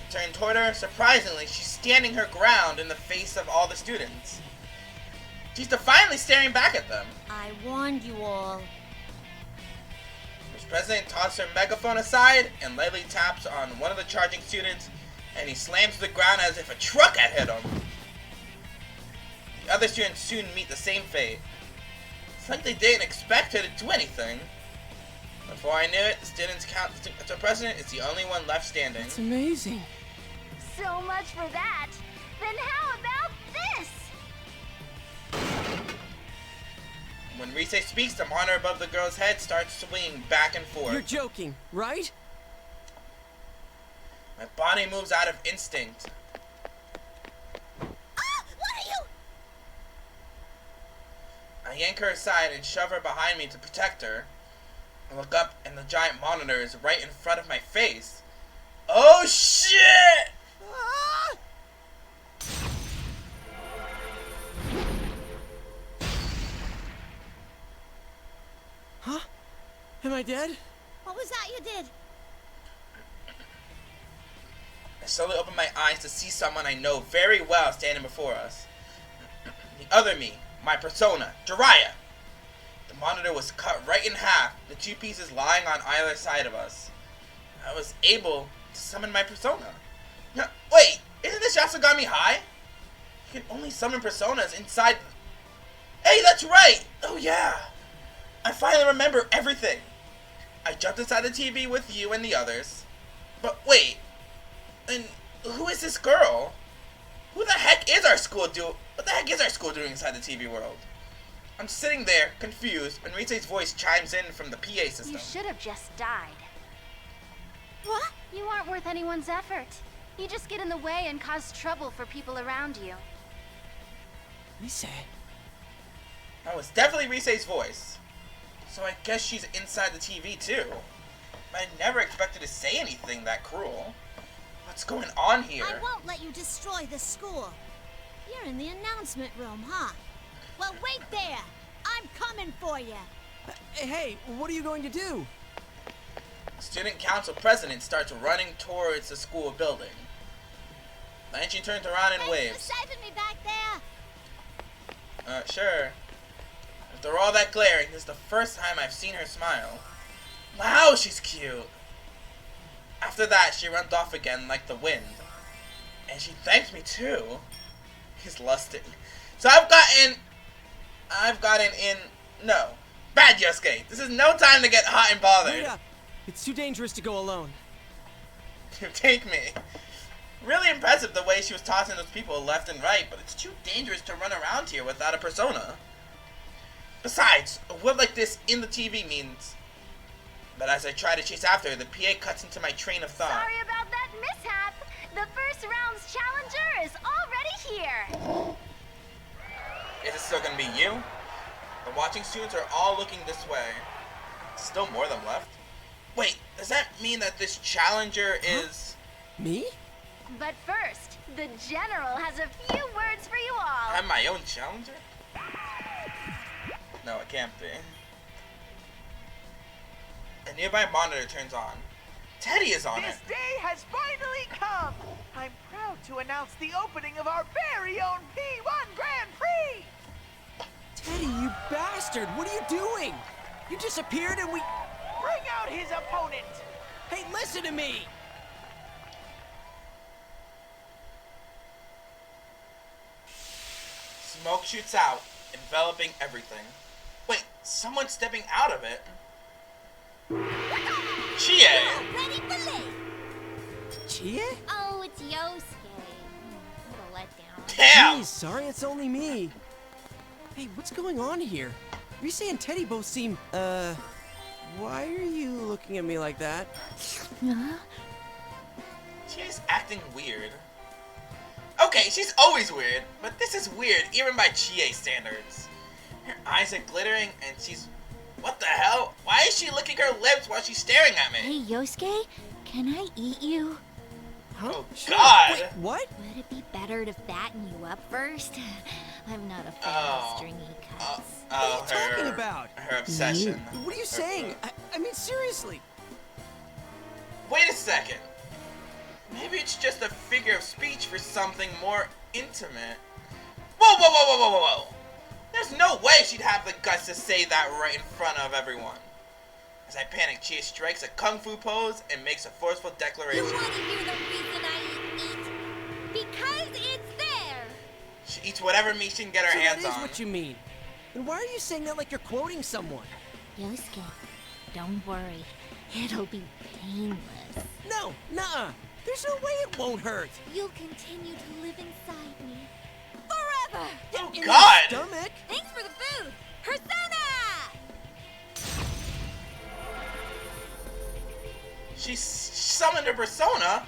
I turn toward her. Surprisingly, she's standing her ground in the face of all the students. She's defiantly staring back at them. I warned you all. His president tosses her megaphone aside and lightly taps on one of the charging students, and he slams to the ground as if a truck had hit him. The other students soon meet the same fate. It's like they didn't expect her to do anything. Before I knew it, the students count the president is the only one left standing. It's amazing. So much for that. Then how about this? When Rise speaks, the monitor above the girl's head starts swinging back and forth. You're joking, right? My body moves out of instinct. Ah! What are you? I yank her aside and shove her behind me to protect her. I look up and the giant monitor is right in front of my face. Oh shit! Ah! Huh? Am I dead? What was that you did? I slowly open my eyes to see someone I know very well standing before us. The other me, my persona, Jiraiya. The monitor was cut right in half, the two pieces lying on either side of us. I was able to summon my persona. Now, wait, isn't this Yasogami High? You can only summon personas inside. Hey, that's right! Oh yeah! I finally remember everything. I jumped inside the TV with you and the others. But wait, and who is this girl? Who the heck is our school What the heck is our school doing inside the TV world? I'm sitting there, confused, when Rise's voice chimes in from the PA system. You should have just died. What? You aren't worth anyone's effort. You just get in the way and cause trouble for people around you. Rise. That was definitely Rise's voice. So I guess she's inside the TV too. But I never expected to say anything that cruel. What's going on here? I won't let you destroy the school. You're in the announcement room, huh? Well, wait there. I'm coming for you. Hey, what are you going to do? Student council president starts running towards the school building. Then she turns around and Thanks waves. for saving me back there. Sure. After all that glaring, this is the first time I've seen her smile. Wow, she's cute. After that, she runs off again like the wind. And she thanked me too. He's lusting. So I've gotten in, no. Bad Yosuke. This is no time to get hot and bothered. Wait up. It's too dangerous to go alone. Take me. Really impressive the way she was tossing those people left and right, but it's too dangerous to run around here without a persona. Besides, a whip like this in the TV means... But as I try to chase after her, the PA cuts into my train of thought. Sorry about that mishap. The first round's challenger is already here. Is it still gonna be you? The watching students are all looking this way. Still more of them left. Wait, does that mean that this challenger is... Me? But first, the general has a few words for you all. I'm my own challenger? No, it can't be. A nearby monitor turns on. Teddy is on it. This day has finally come. I'm proud to announce the opening of our very own P1 Grand Prix. Teddy, you bastard! What are you doing? You disappeared and we... Bring out his opponent. Hey, listen to me! Smoke shoots out, enveloping everything. Wait, someone's stepping out of it. Chie! Ready for Lee. Chie? Oh, it's Yosuke. What a letdown. Damn! Geez, sorry, it's only me. Hey, what's going on here? Risa and Teddy both seem, why are you looking at me like that? Huh? Chie's acting weird. Okay, she's always weird, but this is weird even by Chie standards. Her eyes are glittering and she's... What the hell? Why is she licking her lips while she's staring at me? Hey, Yosuke, can I eat you? Huh? Oh, Sure. God! Wait, what? Would it be better to fatten you up first? I'm not a fan Oh. of stringy cuts. What are you talking about? Her obsession. What are you saying? I mean, seriously. Wait a second. Maybe it's just a figure of speech for something more intimate. Whoa, whoa, whoa, whoa, whoa, whoa, whoa. There's no way she'd have the guts to say that right in front of everyone. As I panic, Chie strikes a kung fu pose and makes a forceful declaration. You want to hear the reason I eat? Because it's there! She eats whatever meat she can get her So hands that is on. what you mean. And why are you saying that like you're quoting someone? Yosuke, don't worry. It'll be painless. No, nuh-uh. There's no way it won't hurt. You'll continue to live inside me. Forever! Oh, In God! your stomach? Thanks for the food! Persona! She summoned her persona?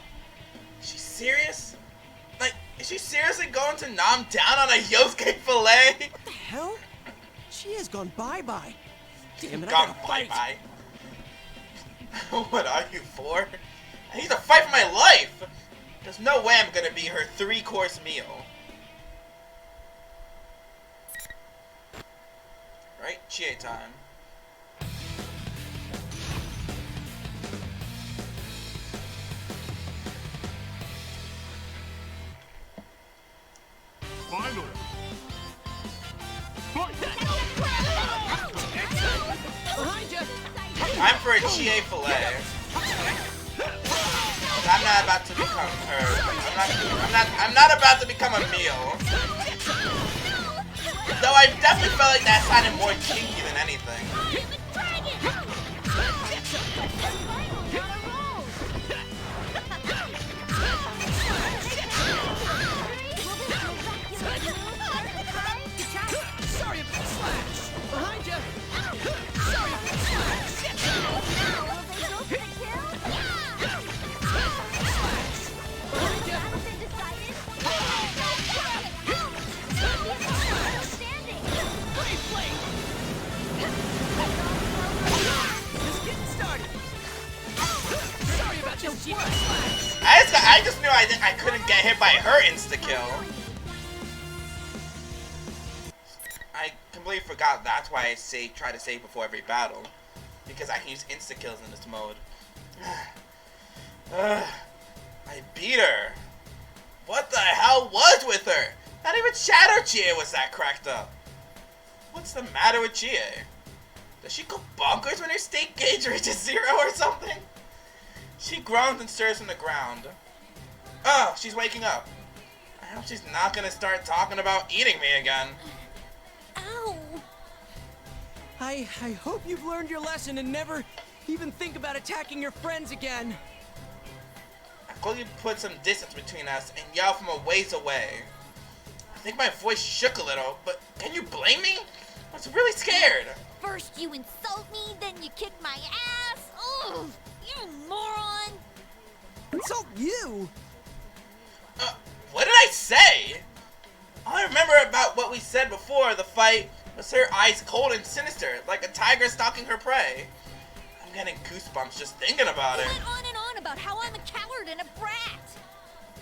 She's serious? Like, is she seriously going to nom down on a Yosuke fillet? What the hell? She has gone bye-bye. Damn it, I Gone gotta fight. bye-bye. What are you for? I need to fight for my life! There's no way I'm gonna be her 3-course meal. Right? Chie time. Finally. Behind you! I'm for a Chie fillet. I'm not about to become her. I'm not about to become a meal. Though I definitely felt like that sounded more kinky than anything. Sorry about the slash. Behind you! Sorry about the slash. I just knew I couldn't get hit by her insta-kill. I completely forgot that's why I try to save before every battle. Because I can use insta-kills in this mode. I beat her. What the hell was with her? Not even Shadow Chie was that cracked up. What's the matter with Chie? Does she go bonkers when her state gauge reaches 0 or something? She groans and stirs from the ground. Oh, she's waking up. I hope she's not gonna start talking about eating me again. Ow! I hope you've learned your lesson and never even think about attacking your friends again. I quickly put some distance between us and yelled from a ways away. I think my voice shook a little, but can you blame me? I was really scared. First you insult me, then you kick my ass. Ugh, you moron! Insult you? What did I say? All I remember about what we said before the fight was her eyes cold and sinister, like a tiger stalking her prey. I'm getting goosebumps just thinking about You it. went on and on about how I'm a coward and a brat.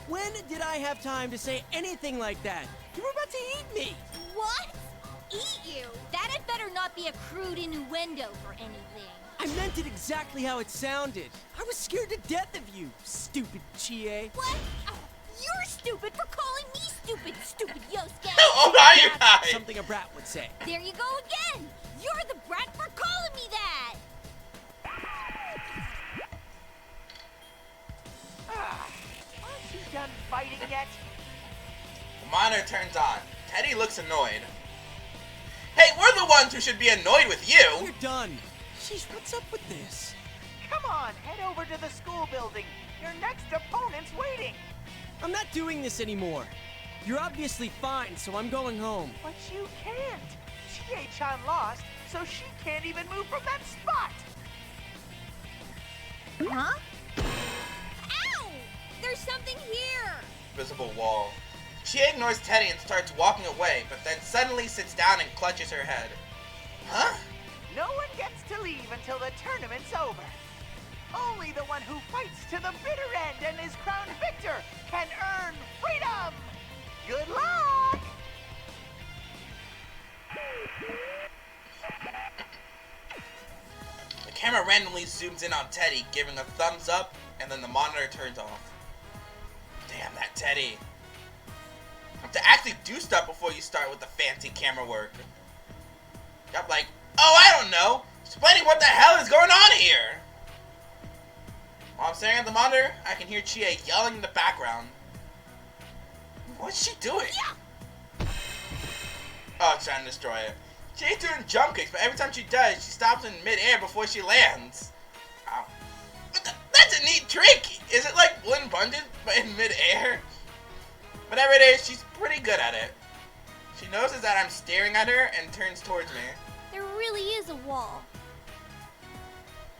When did I have time to say anything like that? You were about to eat me. What? eat you. That had better not be a crude innuendo for anything. I meant it exactly how it sounded. I was scared to death of you, stupid Chie. What? You're stupid for calling me stupid, stupid Yosuke. How old are you guys? Something a brat would say. There you go again. You're the brat for calling me that. Aren't you done fighting yet? The monitor turns on. Teddy looks annoyed. Hey, we're the ones who should be annoyed with you. You're done. Sheesh, what's up with this? Come on, head over to the school building. Your next opponent's waiting. I'm not doing this anymore. You're obviously fine, so I'm going home. But you can't. Chie-chan lost, so she can't even move from that spot. Huh? Ow! There's something here. Visible wall. She ignores Teddy and starts walking away, but then suddenly sits down and clutches her head. Huh? No one gets to leave until the tournament's over. Only the one who fights to the bitter end and is crowned victor can earn freedom! Good luck! The camera randomly zooms in on Teddy, giving a thumbs up, and then the monitor turns off. Damn that Teddy. You have to actually do stuff before you start with the fancy camera work. I'm like, oh, I don't know, explaining what the hell is going on here. While I'm staring at the monitor, I can hear Chie yelling in the background. What's she doing? Yeah. Oh, it's trying to destroy it. Chie's doing jump kicks, but every time she does, she stops in mid-air before she lands. Wow. That's a neat trick! Is it like Blinn Bundin, but in mid-air? Whatever it is, she's pretty good at it. She notices that I'm staring at her and turns towards me. There really is a wall.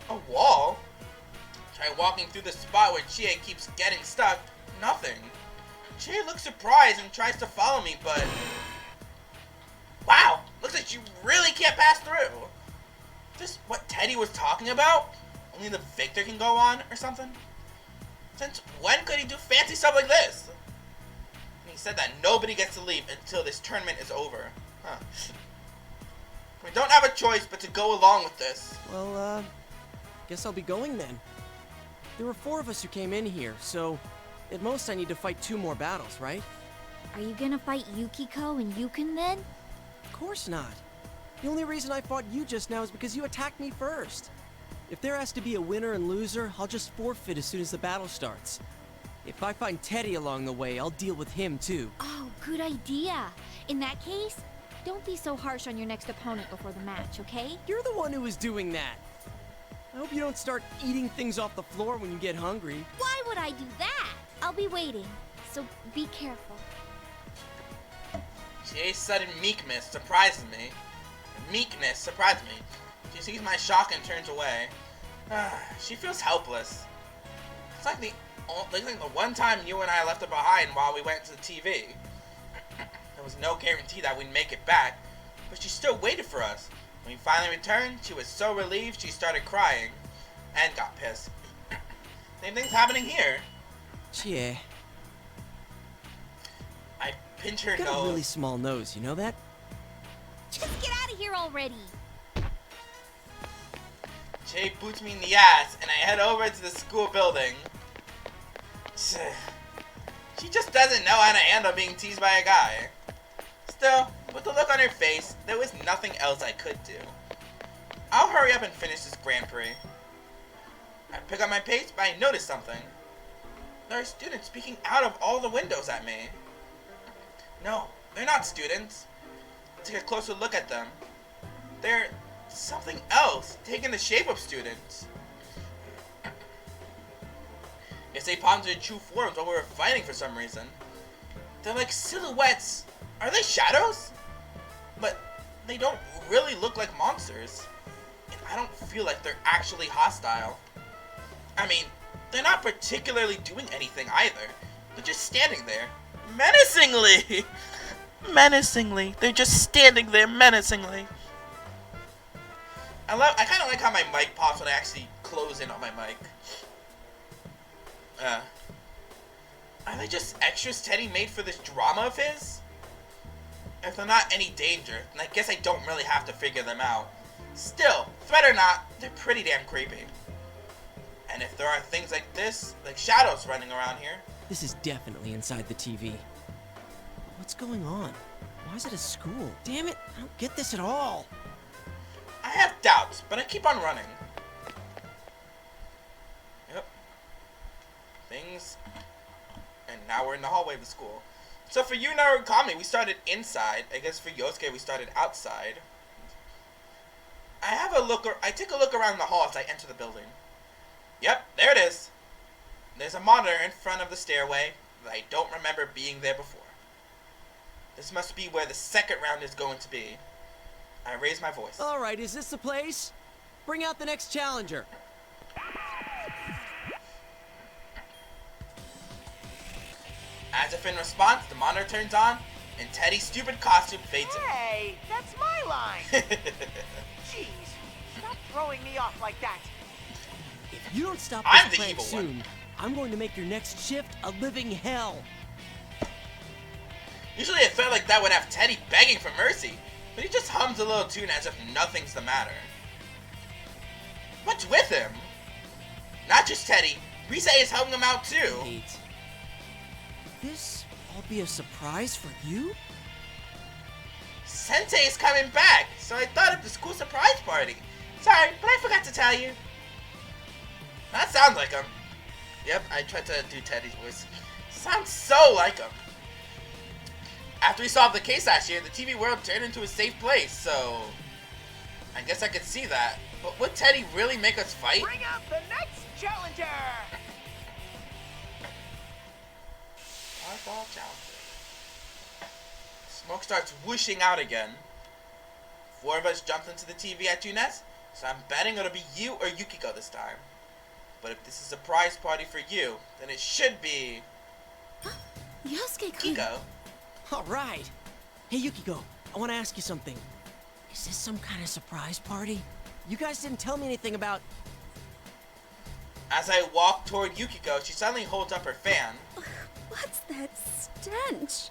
A wall? Try walking through the spot where Chie keeps getting stuck. Nothing. Chie looks surprised and tries to follow me, but... Wow! Looks like you really can't pass through. Is this what Teddy was talking about? Only the victor can go on, or something? Since when could he do fancy stuff like this? And he said that nobody gets to leave until this tournament is over. Huh. We don't have a choice but to go along with this. Well, guess I'll be going then. There were 4 of us who came in here, so at most I need to fight 2 more battles, right? Are you gonna fight Yukiko and Yukon then? Of course not. The only reason I fought you just now is because you attacked me first. If there has to be a winner and loser, I'll just forfeit as soon as the battle starts. If I find Teddy along the way, I'll deal with him too. Oh, good idea. In that case, don't be so harsh on your next opponent before the match, okay? You're the one who was doing that. I hope you don't start eating things off the floor when you get hungry. Why would I do that? I'll be waiting, so be careful. Chie's sudden meekness surprises me. Meekness surprises me. She sees my shock and turns away. She feels helpless. It's like the one time you and I left her behind while we went to the TV. There was no guarantee that we'd make it back, but she still waited for us. When we finally returned, she was so relieved she started crying and got pissed. Same thing's happening here. Chie. I pinch her You got nose. a really small nose, you know that? Just get out of here already. Chie boots me in the ass, and I head over to the school building. She just doesn't know how to handle being teased by a guy. Still, with the look on her face, there was nothing else I could do. I'll hurry up and finish this Grand Prix. I pick up my pace, but I notice something. There are students peeking out of all the windows at me. No, they're not students. Take a closer look at them. They're something else, taking the shape of students. Guess they popped into true forms while we were fighting for some reason. They're like silhouettes. Are they shadows? But they don't really look like monsters. And I don't feel like they're actually hostile. I mean, they're not particularly doing anything either. They're just standing there. Menacingly! Menacingly. They're just standing there menacingly. I kind of like how my mic pops when I actually close in on my mic. Are they just extras Teddy made for this drama of his? If they're not any danger, then I guess I don't really have to figure them out. Still, threat or not, they're pretty damn creepy. And if there are things like this, like shadows running around here... This is definitely inside the TV. What's going on? Why is it a school? Damn it, I don't get this at all. I have doubts, but I keep on running. Yep. Things... And now we're in the hallway of the school. So for you, Narukami, we started inside. I guess for Yosuke, we started outside. I take a look around the hall as I enter the building. Yep, there it is. There's a monitor in front of the stairway that I don't remember being there before. This must be where the second round is going to be. I raise my voice. All right, is this the place? Bring out the next challenger. As if in response, the monitor turns on, and Teddy's stupid costume fades in. Hey, that's my line. Jeez, stop throwing me off like that. If you don't stop I'm this the prank evil soon, one. I'm going to make your next shift a living hell. Usually it felt like that would have Teddy begging for mercy, but he just hums a little tune as if nothing's the matter. What's with him? Not just Teddy, Rise is helping him out too. Wait. Could this all be a surprise for you? Sensei is coming back, so I thought of the school surprise party. Sorry, but I forgot to tell you. That sounds like him. Yep, I tried to do Teddy's voice. Sounds so like him. After we solved the case last year, the TV world turned into a safe place, so... I guess I could see that. But would Teddy really make us fight? Bring out the next challenger! Hardball challenger. Smoke starts whooshing out again. 4 of us jumped into the TV at Junes, so I'm betting it'll be you or Yukiko this time. But if this is a prize party for you, then it should be... Yosuke-kun. Kiko. All right. Hey, Yukiko, I want to ask you something. Is this some kind of surprise party? You guys didn't tell me anything about... As I walk toward Yukiko, she suddenly holds up her fan. What's that stench?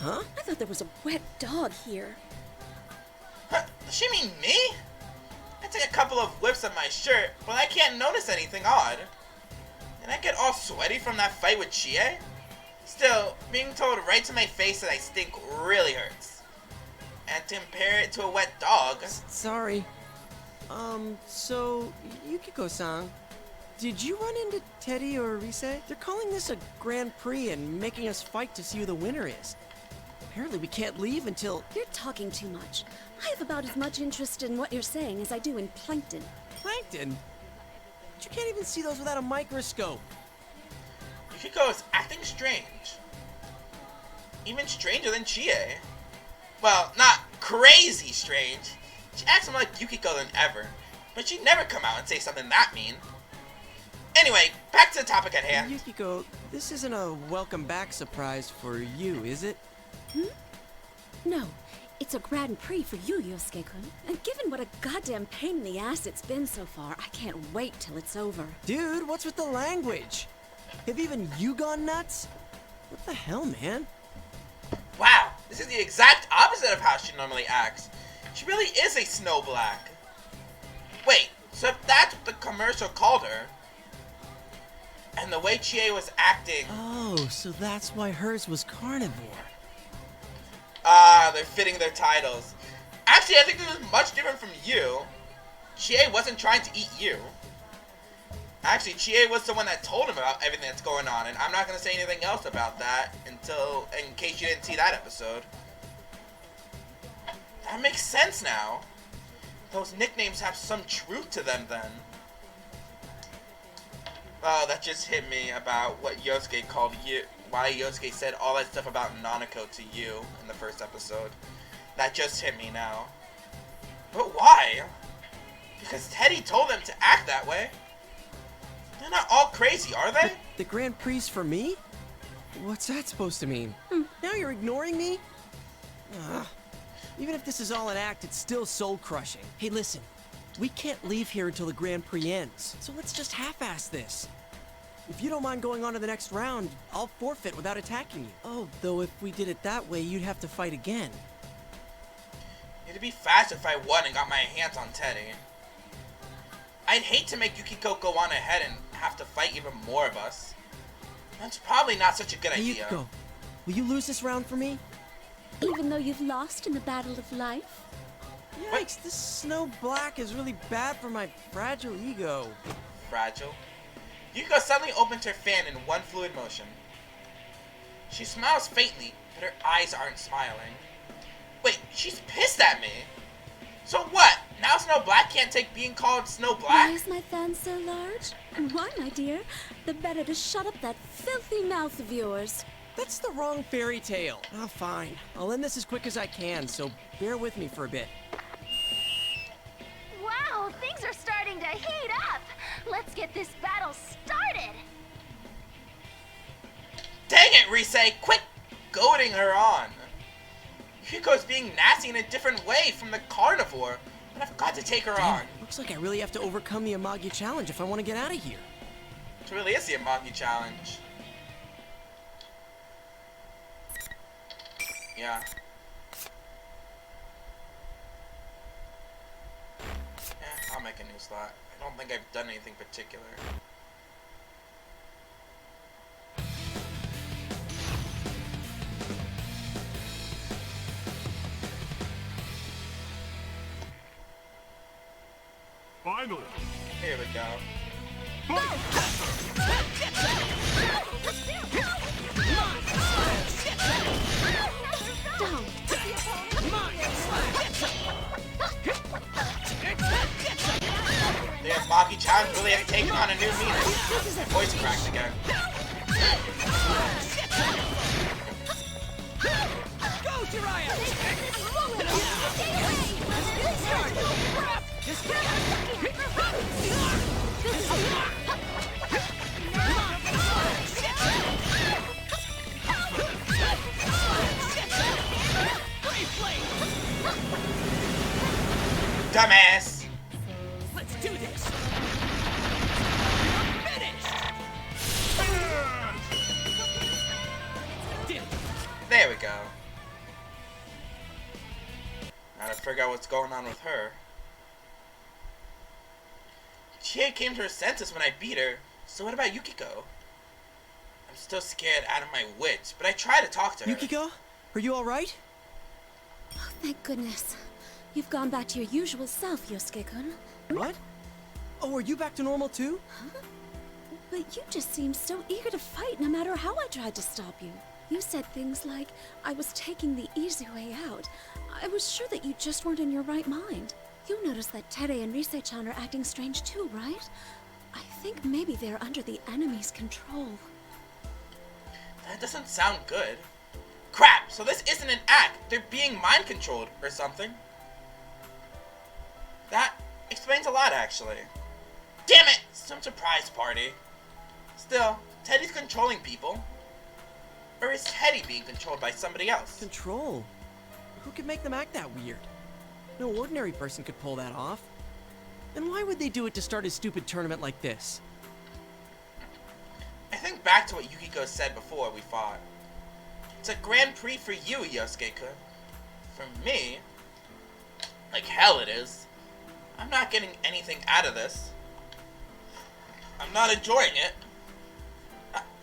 Huh? I thought there was a wet dog here. Huh, does she mean me? I take a couple of whiffs of my shirt, but I can't notice anything odd. Did I get all sweaty from that fight with Chie? Still, being told right to my face that I stink really hurts. And to compare it to a wet dog... Sorry. So, Yukiko-san, did you run into Teddy or Rise? They're calling this a Grand Prix and making us fight to see who the winner is. Apparently we can't leave until... You're talking too much. I have about as much interest in what you're saying as I do in plankton. Plankton? But you can't even see those without a microscope. Yukiko is acting strange. Even stranger than Chie. Well, not crazy strange. She acts more like Yukiko than ever, but she'd never come out and say something that mean. Anyway, back to the topic at hand. Yukiko, this isn't a welcome back surprise for you, is it? No, it's a Grand Prix for you, Yosuke-kun. And given what a goddamn pain in the ass it's been so far, I can't wait till it's over. Dude, what's with the language? Have even you gone nuts? What the hell, man? Wow, this is the exact opposite of how she normally acts. She really is a Snow Black. Wait, so if that's what the commercial called her, and the way Chie was acting... Oh, so that's why hers was carnivore. Ah, they're fitting their titles. Actually, I think this is much different from you. Chie wasn't trying to eat you. Actually, Chie was the one that told him about everything that's going on, and I'm not going to say anything else about that until, in case you didn't see that episode. That makes sense now. Those nicknames have some truth to them then. Oh, that just hit me about what Yosuke called you, why Yosuke said all that stuff about Nanako to you in the first episode. That just hit me now. But why? Because Teddy told them to act that way. They're not all crazy, are they? The Grand Prix for me? What's that supposed to mean? Now you're ignoring me? Even if this is all an act, it's still soul-crushing. Hey, listen. We can't leave here until the Grand Prix ends, so let's just half-ass this. If you don't mind going on to the next round, I'll forfeit without attacking you. Oh, though if we did it that way, you'd have to fight again. It'd be faster if I won and got my hands on Teddy. I'd hate to make Yukiko go on ahead and have to fight even more of us. That's probably not such a good idea. Yukiko, will you lose this round for me? Even though you've lost in the battle of life? Yikes, this snow black is really bad for my fragile ego. Fragile? Yukiko suddenly opens her fan in one fluid motion. She smiles faintly, but her eyes aren't smiling. Wait, she's pissed at me. So what? Now Snow Black can't take being called Snow Black? Why is my fan so large? Why, my dear? The better to shut up that filthy mouth of yours. That's the wrong fairy tale. Oh, fine. I'll end this as quick as I can, so bear with me for a bit. Wow, things are starting to heat up. Let's get this battle started. Dang it, Rise! Quit goading her on. Yukiko's being nasty in a different way from the carnivore, but I've got to take her on. Looks like I really have to overcome the Amagi challenge if I want to get out of here. It really is the Amagi challenge. Yeah. I'll make a new slot. I don't think I've done anything particular. Finally. Here we go. The Amagi challenge really had taken on a new meaning. Voice cracked again. Go, Jiraiya! Dumbass! Let's do this! There we go. Now to figure out what's going on with her. Chie came to her senses when I beat her, so what about Yukiko? I'm still scared out of my wits, but I try to talk to her. Yukiko? Are you alright? Oh, thank goodness. You've gone back to your usual self, Yosuke-kun. What? Oh, are you back to normal too? Huh? But you just seemed so eager to fight no matter how I tried to stop you. You said things like, I was taking the easy way out. I was sure that you just weren't in your right mind. You'll notice that Tere and Rise-chan are acting strange too, right? I think maybe they're under the enemy's control. That doesn't sound good. Crap! So this isn't an act. They're being mind controlled or something. That explains a lot, actually. Damn it! Some surprise party. Still, Teddy's controlling people. Or is Teddy being controlled by somebody else? Control? Who could make them act that weird? No ordinary person could pull that off. And why would they do it to start a stupid tournament like this? I think back to what Yukiko said before we fought. It's a Grand Prix for you, Yosuke-kun. For me, like hell it is. I'm not getting anything out of this. I'm not enjoying it.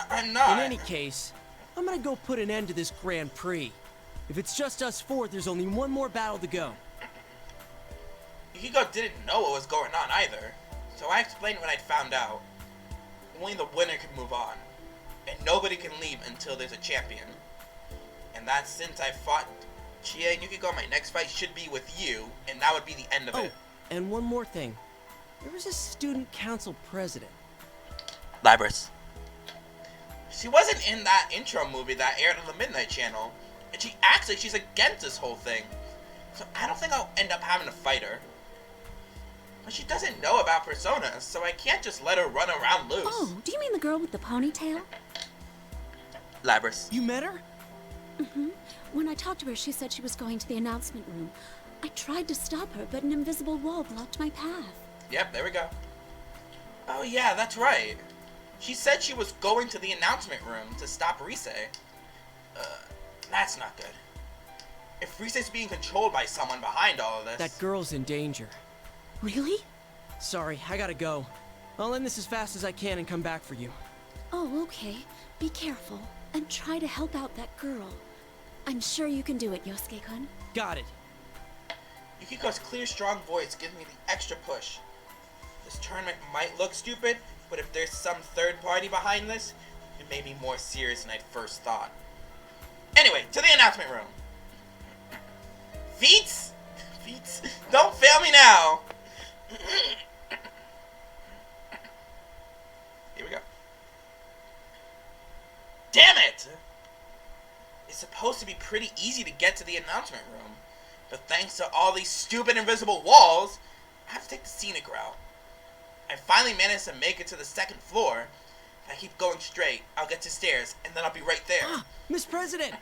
I'm not. In any case, I'm gonna go put an end to this Grand Prix. If it's just us four, there's only one more battle to go. Yukiko didn't know what was going on either, so I explained what I'd found out. Only the winner can move on, and nobody can leave until there's a champion. And that since I fought Chie and Yukiko, my next fight should be with you, and that would be the end of it. And one more thing. There was a student council president. Libris. She wasn't in that intro movie that aired on the Midnight Channel, and she acts like she's against this whole thing. So I don't think I'll end up having to fight her. But she doesn't know about Persona, so I can't just let her run around loose. Oh, do you mean the girl with the ponytail? Libris. You met her? Mm-hmm. When I talked to her, she said she was going to the announcement room. I tried to stop her, but an invisible wall blocked my path. Yep, there we go. Oh yeah, that's right. She said she was going to the announcement room to stop Rise. That's not good. If Rise's being controlled by someone behind all of this... That girl's in danger. Really? Sorry, I gotta go. I'll end this as fast as I can and come back for you. Oh, okay. Be careful, and try to help out that girl. I'm sure you can do it, Yosuke-kun. Got it. Yukiko's clear, strong voice gives me the extra push. This tournament might look stupid, but if there's some third party behind this, it may be more serious than I'd first thought. Anyway, to the announcement room. Feats? Feats? Don't fail me now! Here we go. Damn it! It's supposed to be pretty easy to get to the announcement room, but thanks to all these stupid invisible walls, I have to take the scenic route. I finally managed to make it to the second floor. If I keep going straight, I'll get to stairs, and then I'll be right there. Miss President!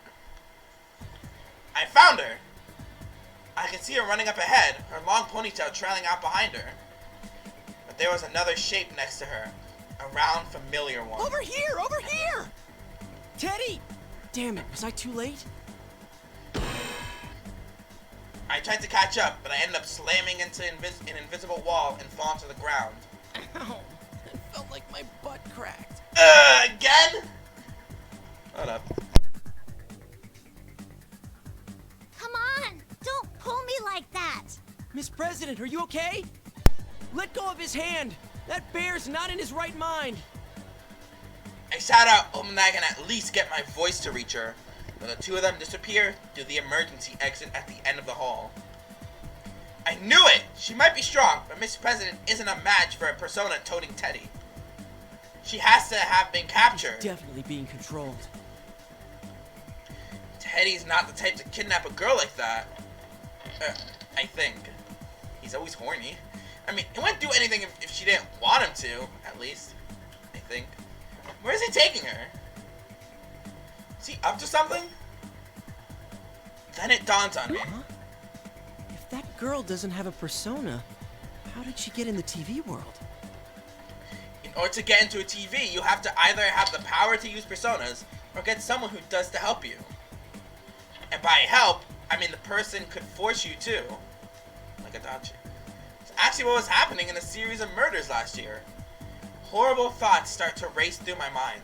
I found her! I can see her running up ahead, her long ponytail trailing out behind her. But there was another shape next to her, a round, familiar one. Over here! Over here! Teddy! Damn it, was I too late? I tried to catch up, but I ended up slamming into an invisible wall and falling to the ground. Ow, it felt like my butt cracked. Again? Hold up. Come on! Don't pull me like that! Miss President, are you okay? Let go of his hand! That bear's not in his right mind! I shout out, hoping that I can at least get my voice to reach her, but the two of them disappear through the emergency exit at the end of the hall. I knew it! She might be strong, but Miss President isn't a match for a persona toting Teddy. She has to have been captured. He's definitely being controlled. Teddy's not the type to kidnap a girl like that. I think. He's always horny. I mean, he wouldn't do anything if she didn't want him to, at least. I think. Where is he taking her? Is he up to something? Then it dawns on me. Huh? If that girl doesn't have a persona, how did she get in the TV world? In order to get into a TV, you have to either have the power to use personas, or get someone who does to help you. And by help, I mean the person could force you to. Like Adachi. It's actually what was happening in a series of murders last year. Horrible thoughts start to race through my mind.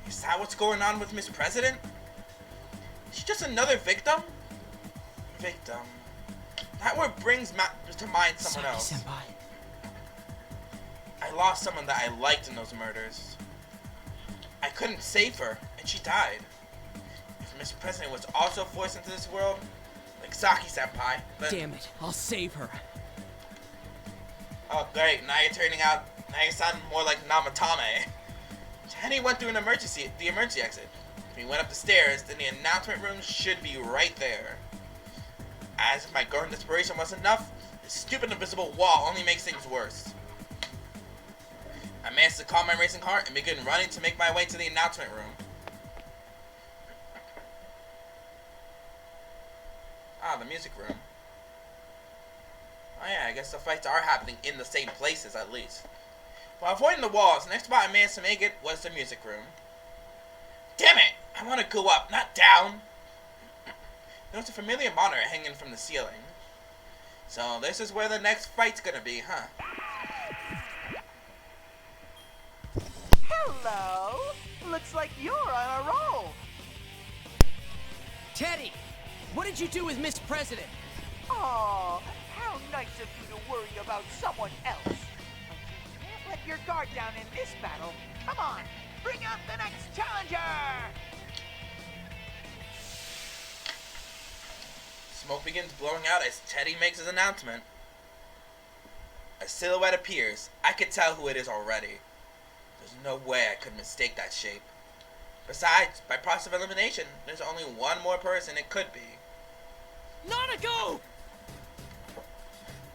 Is that what's going on with Miss President? Is she just another victim? Victim. That word brings to mind someone else. Senpai. I lost someone that I liked in those murders. I couldn't save her, and she died. If Miss President was also forced into this world, like Saki-senpai, then... Damn it, I'll save her. Oh great, now you sound more like Namatame. Teddy went through the emergency exit. If he went up the stairs, then the announcement room should be right there. As if my growing desperation wasn't enough, this stupid invisible wall only makes things worse. I managed to calm my racing heart and begin running to make my way to the announcement room. Ah, the music room. Oh yeah, I guess the fights are happening in the same places at least. While avoiding the walls, the next spot I managed to make it was the music room. Damn it! I want to go up, not down! There was a familiar monitor hanging from the ceiling. So this is where the next fight's gonna be, huh? Hello! Looks like you're on a roll! Teddy! What did you do with Miss President? Aw, how nice of you to worry about someone else. But you can't let your guard down in this battle. Come on, bring out the next challenger! Smoke begins blowing out as Teddy makes his announcement. A silhouette appears. I could tell who it is already. There's no way I could mistake that shape. Besides, by process of elimination, there's only one more person it could be. Nanako!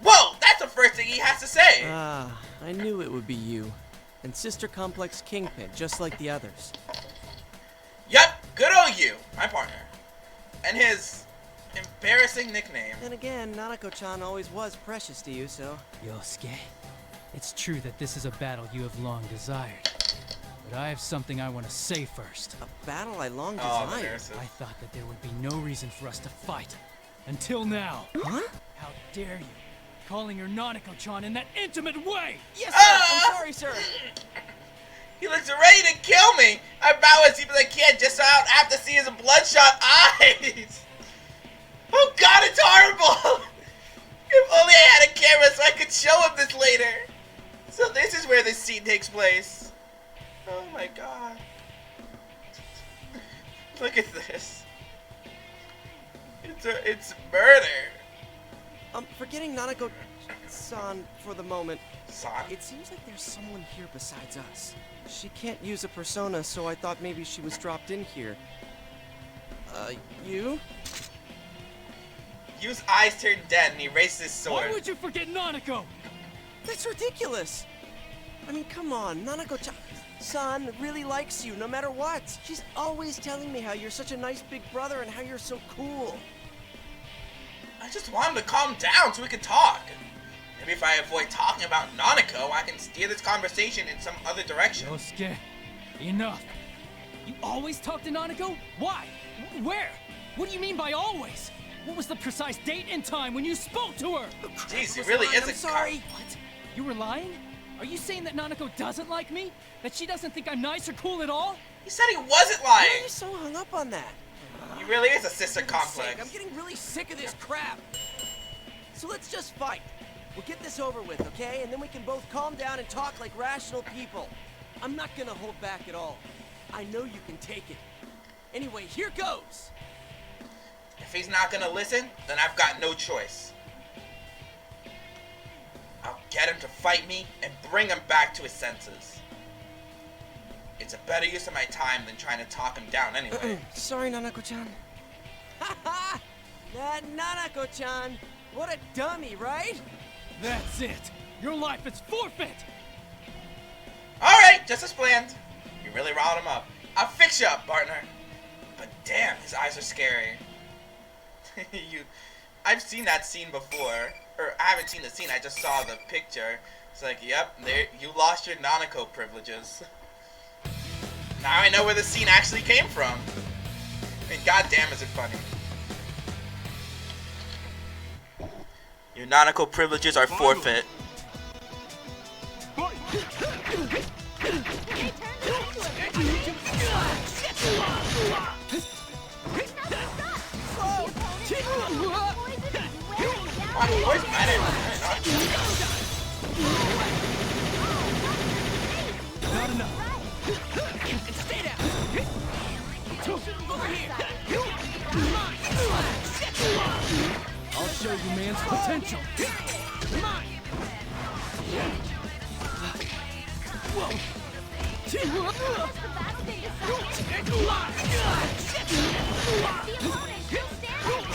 Whoa! That's the first thing he has to say! Ah, I knew it would be you. And Sister Complex Kingpin, just like the others. Yup! Good old you, my partner. And his embarrassing nickname. Then again, Nanako-chan always was precious to you, so... Yosuke. It's true that this is a battle you have long desired. But I have something I want to say first. A battle I long Oh, desired. embarrassing. I thought that there would be no reason for us to fight. Until now. Huh? How dare you? Calling her Nanako-chan in that intimate way! Yes, sir! I'm sorry, sir! He looks ready to kill me. I bow as deep as I can just so I don't have to see his bloodshot eyes. Oh God, it's horrible. If only I had a camera so I could show him this later. So this is where this scene takes place. Oh my God. Look at this. It's murder. Forgetting Nanako-san for the moment. San? It seems like there's someone here besides us. She can't use a persona, so I thought maybe she was dropped in here. You? Yu's eyes turn dead and he raises his sword. Why would you forget Nanako? That's ridiculous! I mean, come on, Nanako-san really likes you no matter what. She's always telling me how you're such a nice big brother and how you're so cool. I just want him to calm down so we can talk. Maybe if I avoid talking about Nanako, I can steer this conversation in some other direction. Yosuke, enough. You always talk to Nanako? Why? Where? What do you mean by always? What was the precise date and time when you spoke to her? Jeez, he really is a sorry. What? You were lying? Are you saying that Nanako doesn't like me? That she doesn't think I'm nice or cool at all? He said he wasn't Why lying. are you so hung up on that? He really is a sister For goodness complex. sake, I'm getting really sick of this crap. So let's just fight. We'll get this over with, okay? And then we can both calm down and talk like rational people. I'm not gonna hold back at all. I know you can take it. Anyway, here goes. If he's not gonna listen, then I've got no choice. I'll get him to fight me and bring him back to his senses. It's a better use of my time than trying to talk him down anyway. Sorry, Nanako-chan. Ha that Nanako-chan! What a dummy, right? That's it. Your life is forfeit. Alright, just as planned. You really riled him up. I'll fix you up, partner. But damn, his eyes are scary. I've seen that scene before. Or I haven't seen the scene, I just saw the picture. It's like, yep, there you lost your Nanako privileges. Now I know where the scene actually came from. And goddamn is it funny. Your Nanako privileges are forfeit. Not enough. Stay down. Over here. I'll show you man's potential.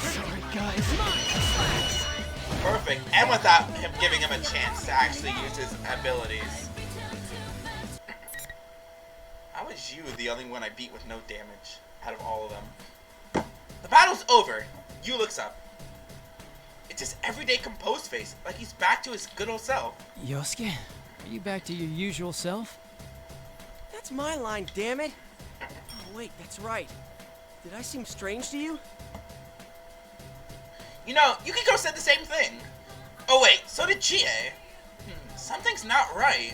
Sorry, guys. Perfect, and without him giving him a chance to actually use his abilities. How is you the only one I beat with no damage out of all of them? The battle's over. Yu looks up. It's his everyday composed face, like he's back to his good old self. Yosuke, are you back to your usual self? That's my line, damn it! Oh, wait, that's right. Did I seem strange to you? You know, Yukiko said the same thing. Oh wait, so did Chie. Something's not right.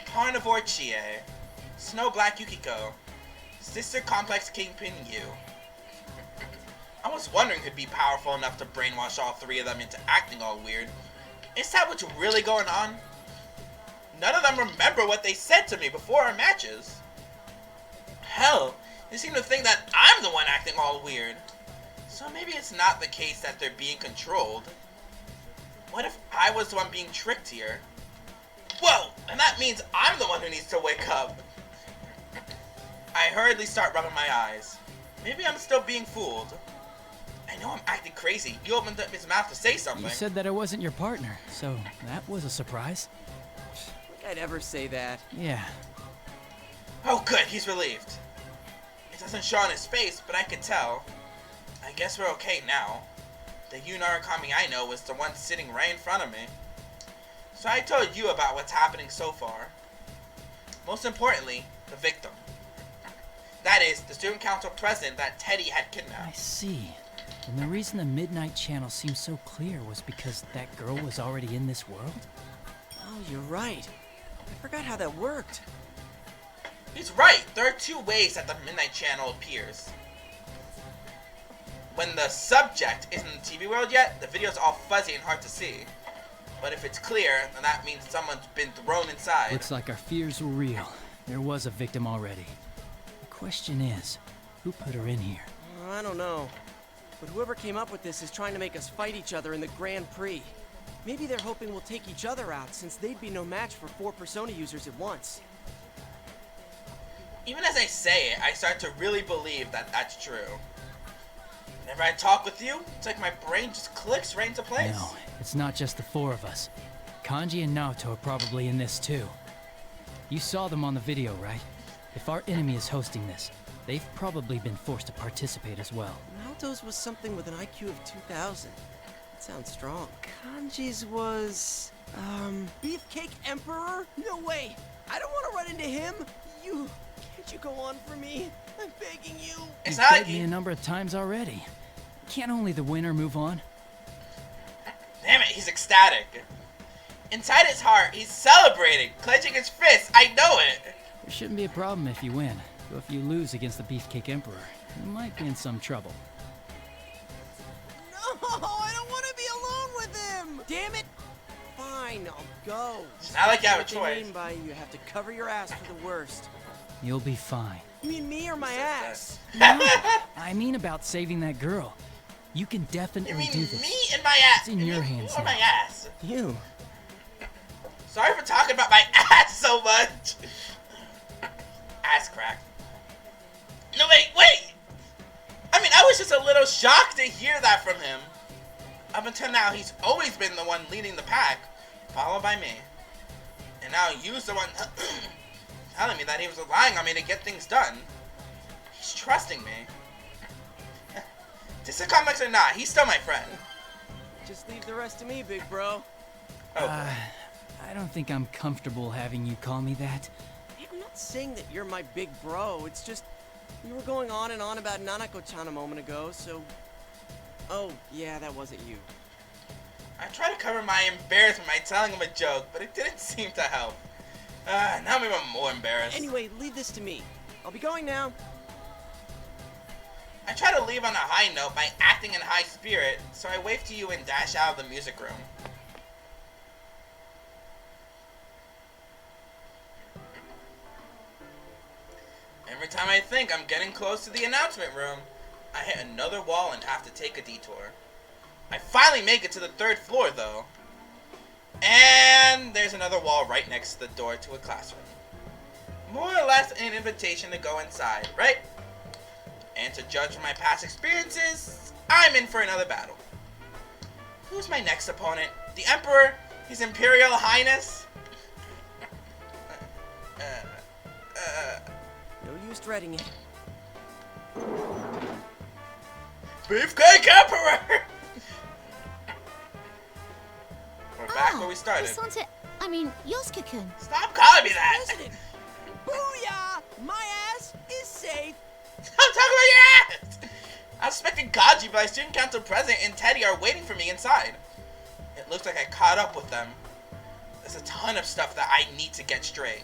Carnivore Chie. Snow Black Yukiko. Sister Complex Kingpin Yu. I was wondering who'd be powerful enough to brainwash all three of them into acting all weird. Is that what's really going on? None of them remember what they said to me before our matches. Hell, they seem to think that I'm the one acting all weird. So maybe it's not the case that they're being controlled. What if I was the one being tricked here? Whoa, and that means I'm the one who needs to wake up. I hurriedly start rubbing my eyes. Maybe I'm still being fooled. I know I'm acting crazy. You opened up his mouth to say something. You said that I wasn't your partner, so that was a surprise. Think I'd ever say that. Yeah. Oh good, he's relieved. It doesn't show on his face, but I could tell. I guess we're okay now. The Yu Narukami I know was the one sitting right in front of me. So I told you about what's happening so far. Most importantly, the victim. That is, the student council president that Teddy had kidnapped. I see. And the reason the Midnight Channel seemed so clear was because that girl was already in this world? Oh, you're right. I forgot how that worked. He's right. There are two ways that the Midnight Channel appears. When the subject isn't in the TV world yet, the video's all fuzzy and hard to see. But if it's clear, then that means someone's been thrown inside. Looks like our fears were real. There was a victim already. The question is, who put her in here? I don't know. But whoever came up with this is trying to make us fight each other in the Grand Prix. Maybe they're hoping we'll take each other out, since they'd be no match for 4 Persona users at once. Even as I say it, I start to really believe that that's true. Whenever I talk with you, it's like my brain just clicks right into place. No, it's not just the 4 of us. Kanji and Naoto are probably in this too. You saw them on the video, right? If our enemy is hosting this, they've probably been forced to participate as well. Naoto's was something with an IQ of 2,000. That sounds strong. Kanji's was... Beefcake Emperor? No way! I don't want to run into him! Can't you go on for me? I'm begging you! You've begged me a number of times already. Can't only the winner move on? Damn it, he's ecstatic. Inside his heart, he's celebrating, clenching his fists. I know it! There shouldn't be a problem if you win. Though if you lose against the Beefcake Emperor, you might be in some trouble. No, I don't want to be alone with him! Damn it! Fine, I'll go. It's not like you have a What they choice. mean by you have to cover your ass for the worst. You'll be fine. You mean me or my ass? No, I mean about saving that girl. You can definitely do this. Me and my ass. It's in your hands Or now. my ass. You. Sorry for talking about my ass so much. Ass crack. No, wait! I mean, I was just a little shocked to hear that from him. Up until now, he's always been the one leading the pack, followed by me. And now you's the one telling me that he was relying on me to get things done. He's trusting me. Distant comics or not, he's still my friend. Just leave the rest to me, big bro. I don't think I'm comfortable having you call me that. I'm not saying that you're my big bro. It's just we were going on and on about Nanako-chan a moment ago, so... Oh, yeah, that wasn't you. I tried to cover my embarrassment by telling him a joke, but it didn't seem to help. Now I'm even more embarrassed. Anyway, leave this to me. I'll be going now. I try to leave on a high note by acting in high spirit, so I wave to you and dash out of the music room. Every time I think I'm getting close to the announcement room, I hit another wall and have to take a detour. I finally make it to the 3rd floor, though. And there's another wall right next to the door to a classroom. More or less an invitation to go inside, right? And to judge from my past experiences, I'm in for another battle. Who's my next opponent? The Emperor? His Imperial Highness? No use dreading it. Beefcake Emperor! We're back where we started. Yosuke-kun. Stop calling me that! President! Booyah! My ass is safe! Stop talking about your ass! I was expecting Kaji, but my student council president and Teddy are waiting for me inside. It looks like I caught up with them. There's a ton of stuff that I need to get straight.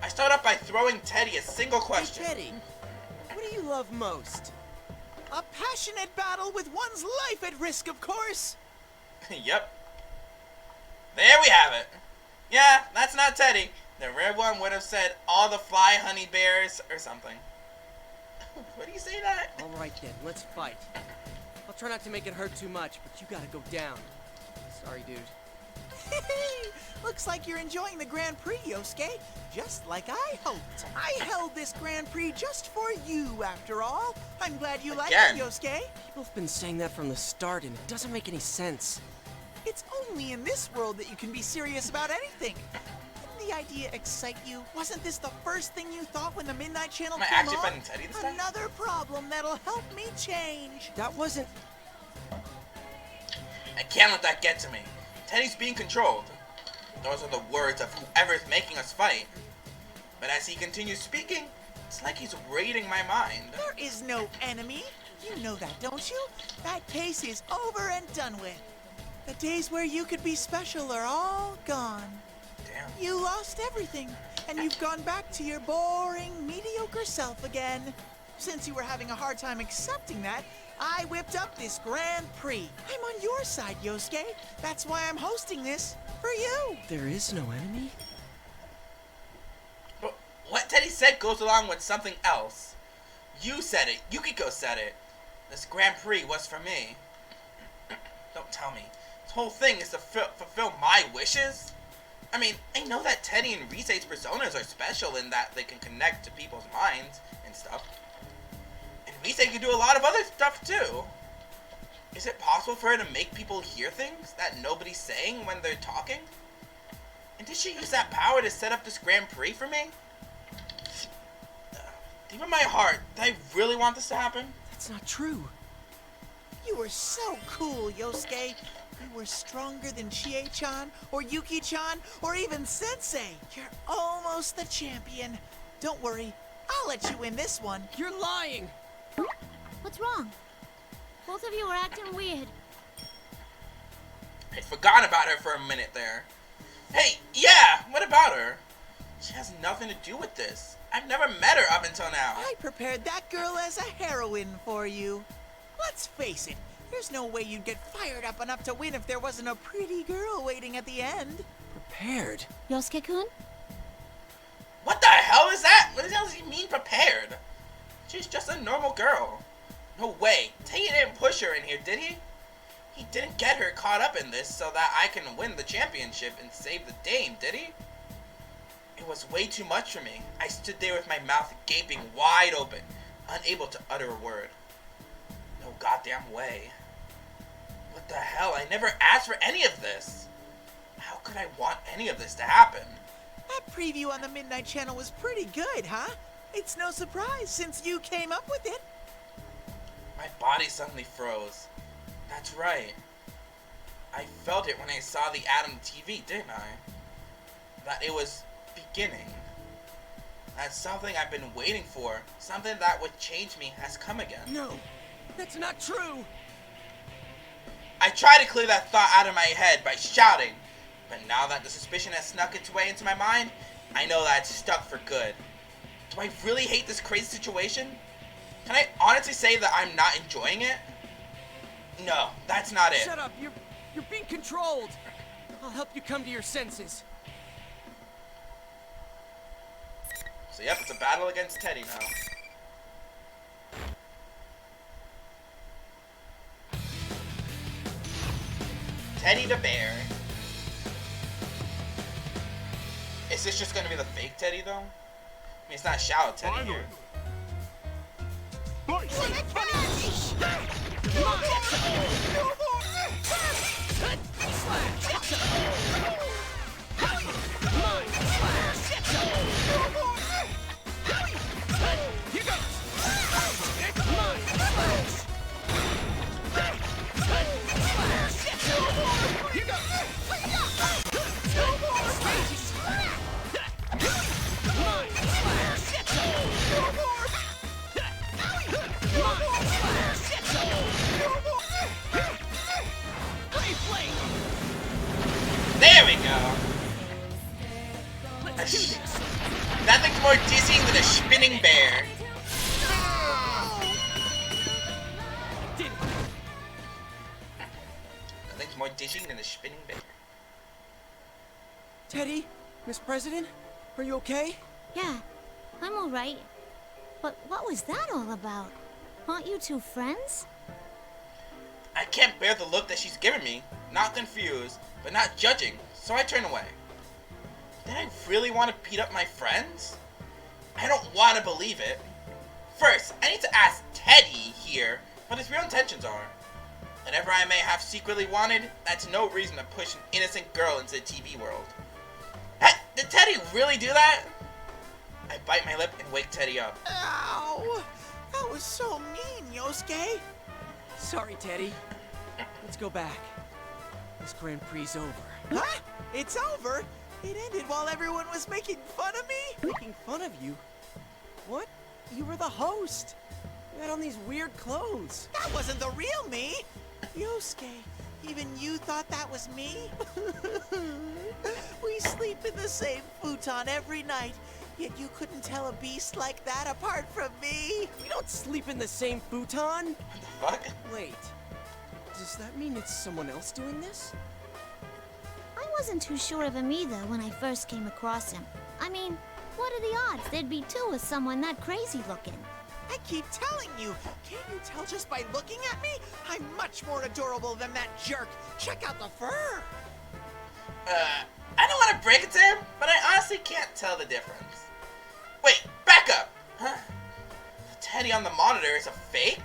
I start off by throwing Teddy a single question. Hey, Teddy, what do you love most? A passionate battle with one's life at risk, of course. Yep. There we have it. Yeah, that's not Teddy. The red one would have said all the fly honey bears or something. What do you say that? Alright then, let's fight. I'll try not to make it hurt too much, but you gotta go down. Sorry, dude. Looks like you're enjoying the Grand Prix, Yosuke. Just like I hoped. I held this Grand Prix just for you, after all. I'm glad you like it, Yosuke. People have been saying that from the start, and it doesn't make any sense. It's only in this world that you can be serious about anything. Didn't the idea excite you? Wasn't this the first thing you thought when the Midnight Channel Am I came actually on? fighting Teddy this time? Another problem that'll help me change. That wasn't... I can't let that get to me. Teddy's being controlled. Those are the words of whoever's making us fight. But as he continues speaking, it's like he's reading my mind. There is no enemy. You know that, don't you? That case is over and done with. The days where you could be special are all gone. Damn. You lost everything, and you've gone back to your boring, mediocre self again. Since you were having a hard time accepting that, I whipped up this Grand Prix. I'm on your side, Yosuke. That's why I'm hosting this for you. There is no enemy? But what Teddy said goes along with something else. You said it. Yukiko said it. This Grand Prix was for me. Don't tell me. This whole thing is to fulfill my wishes? I mean, I know that Teddy and Rise's personas are special in that they can connect to people's minds and stuff. And Rise can do a lot of other stuff too. Is it possible for her to make people hear things that nobody's saying when they're talking? And did she use that power to set up this Grand Prix for me? Deep in my heart, do I really want this to happen? That's not true. You were so cool, Yosuke. You were stronger than Chie-chan, or Yuki-chan, or even Sensei. You're almost the champion. Don't worry, I'll let you win this one. You're lying! What's wrong? Both of you are acting weird. I'd forgotten about her for a minute there. Hey, yeah, what about her? She has nothing to do with this. I've never met her up until now. I prepared that girl as a heroine for you. Let's face it, there's no way you'd get fired up enough to win if there wasn't a pretty girl waiting at the end. Prepared? Yosuke-kun? What the hell is that? What the hell does he mean prepared? She's just a normal girl. No way. Teddy didn't push her in here, did he? He didn't get her caught up in this so that I can win the championship and save the dame, did he? It was way too much for me. I stood there with my mouth gaping wide open, unable to utter a word. No goddamn way. What the hell? I never asked for any of this. How could I want any of this to happen? That preview on the Midnight Channel was pretty good, huh? It's no surprise since you came up with it. My body suddenly froze. That's right. I felt it when I saw the ad on the TV, didn't I? That it was beginning. That something I've been waiting for, something that would change me, has come again. No, that's not true. I tried to clear that thought out of my head by shouting, but now that the suspicion has snuck its way into my mind, I know that it's stuck for good. Do I really hate this crazy situation? Can I honestly say that I'm not enjoying it? No, that's not it. Shut up, you're being controlled. I'll help you come to your senses. So yep, it's a battle against Teddy now. Teddy the bear. Is this just gonna be the fake Teddy though? I mean, it's not Shadow Teddy here. There we go. Nothing's more dizzying than a spinning bear. Nothing's more dizzying than a spinning bear. Teddy, Miss President, are you okay? Yeah, I'm alright. But what was that all about? Aren't you two friends? I can't bear the look that she's giving me. Not confused, but not judging, so I turn away. Did I really want to beat up my friends? I don't want to believe it. First, I need to ask Teddy here what his real intentions are. Whatever I may have secretly wanted, that's no reason to push an innocent girl into the TV world. Did Teddy really do that? I bite my lip and wake Teddy up. Ow! That was so mean, Yosuke. Sorry, Teddy. Let's go back. This Grand Prix's over. Huh? It's over? It ended while everyone was making fun of me? Making fun of you? What? You were the host. You had on these weird clothes. That wasn't the real me! Yosuke, even you thought that was me? We sleep in the same futon every night, yet you couldn't tell a beast like that apart from me. We don't sleep in the same futon. Fuck. Wait. Does that mean it's someone else doing this? I wasn't too sure of him either when I first came across him. I mean, what are the odds there'd be two with someone that crazy looking? I keep telling you, can't you tell just by looking at me? I'm much more adorable than that jerk. Check out the fur. I don't want to break it to him, but I honestly can't tell the difference. Wait, back up! Huh? Teddy on the monitor is a fake?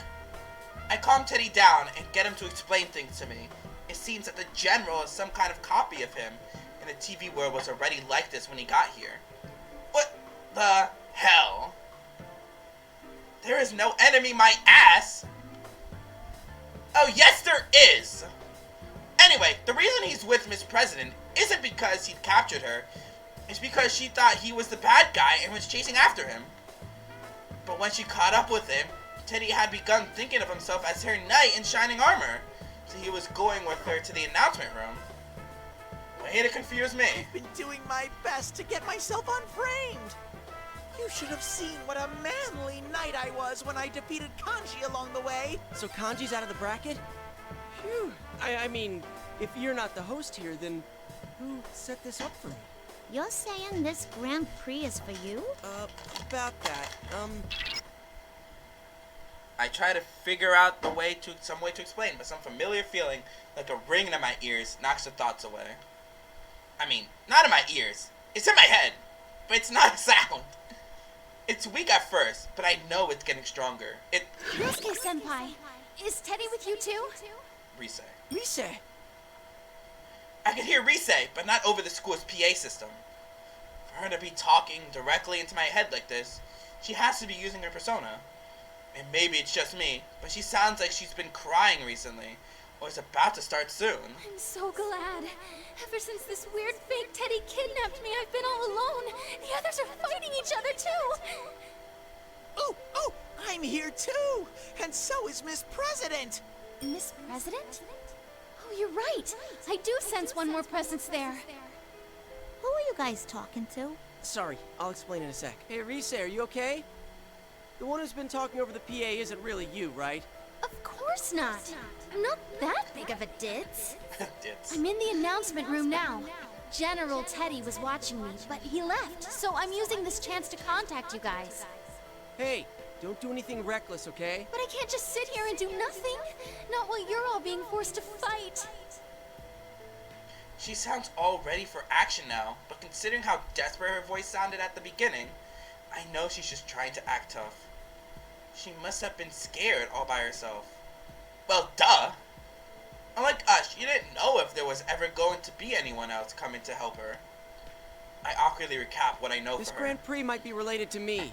I calm Teddy down and get him to explain things to me. It seems that the General is some kind of copy of him, and the TV world was already like this when he got here. What the hell? There is no enemy, my ass! Oh, yes there is! Anyway, the reason he's with Miss President isn't because he'd captured her. It's because she thought he was the bad guy and was chasing after him. But when she caught up with him, Teddy had begun thinking of himself as her knight in shining armor. So he was going with her to the announcement room. Way to confuse me. I've been doing my best to get myself unframed. You should have seen what a manly knight I was when I defeated Kanji along the way. So Kanji's out of the bracket? Phew. I mean, if you're not the host here, then who set this up for me? You're saying this Grand Prix is for you? About that. I try to figure out some way to explain, but some familiar feeling, like a ringing in my ears, knocks the thoughts away. I mean, not in my ears. It's in my head, but it's not a sound. It's weak at first, but I know it's getting stronger. Yosuke-senpai, is Teddy with you too? Rise. Rise? I can hear Rise, but not over the school's PA system. For her to be talking directly into my head like this, she has to be using her persona. And maybe it's just me, but she sounds like she's been crying recently, or is about to start soon. I'm so glad. Ever since this weird fake Teddy kidnapped me, I've been all alone. The others are fighting each other too. Oh, I'm here too. And so is Miss President. Miss President? Oh, you're right. I do sense one more presence there. Who are you guys talking to? Sorry, I'll explain in a sec. Hey, Rise, are you okay? The one who's been talking over the PA isn't really you, right? Of course not. I'm not that big of a ditz. Ditz. I'm in the announcement room now. General Teddy was watching me, but he left, so I'm using this chance to contact you guys. Hey, don't do anything reckless, okay? But I can't just sit here and do nothing. Not while you're all being forced to fight. She sounds all ready for action now, but considering how desperate her voice sounded at the beginning, I know she's just trying to act tough. She must have been scared all by herself. Well, duh! Unlike us, she didn't know if there was ever going to be anyone else coming to help her. I awkwardly recap what I know This for her. Grand Prix might be related to me.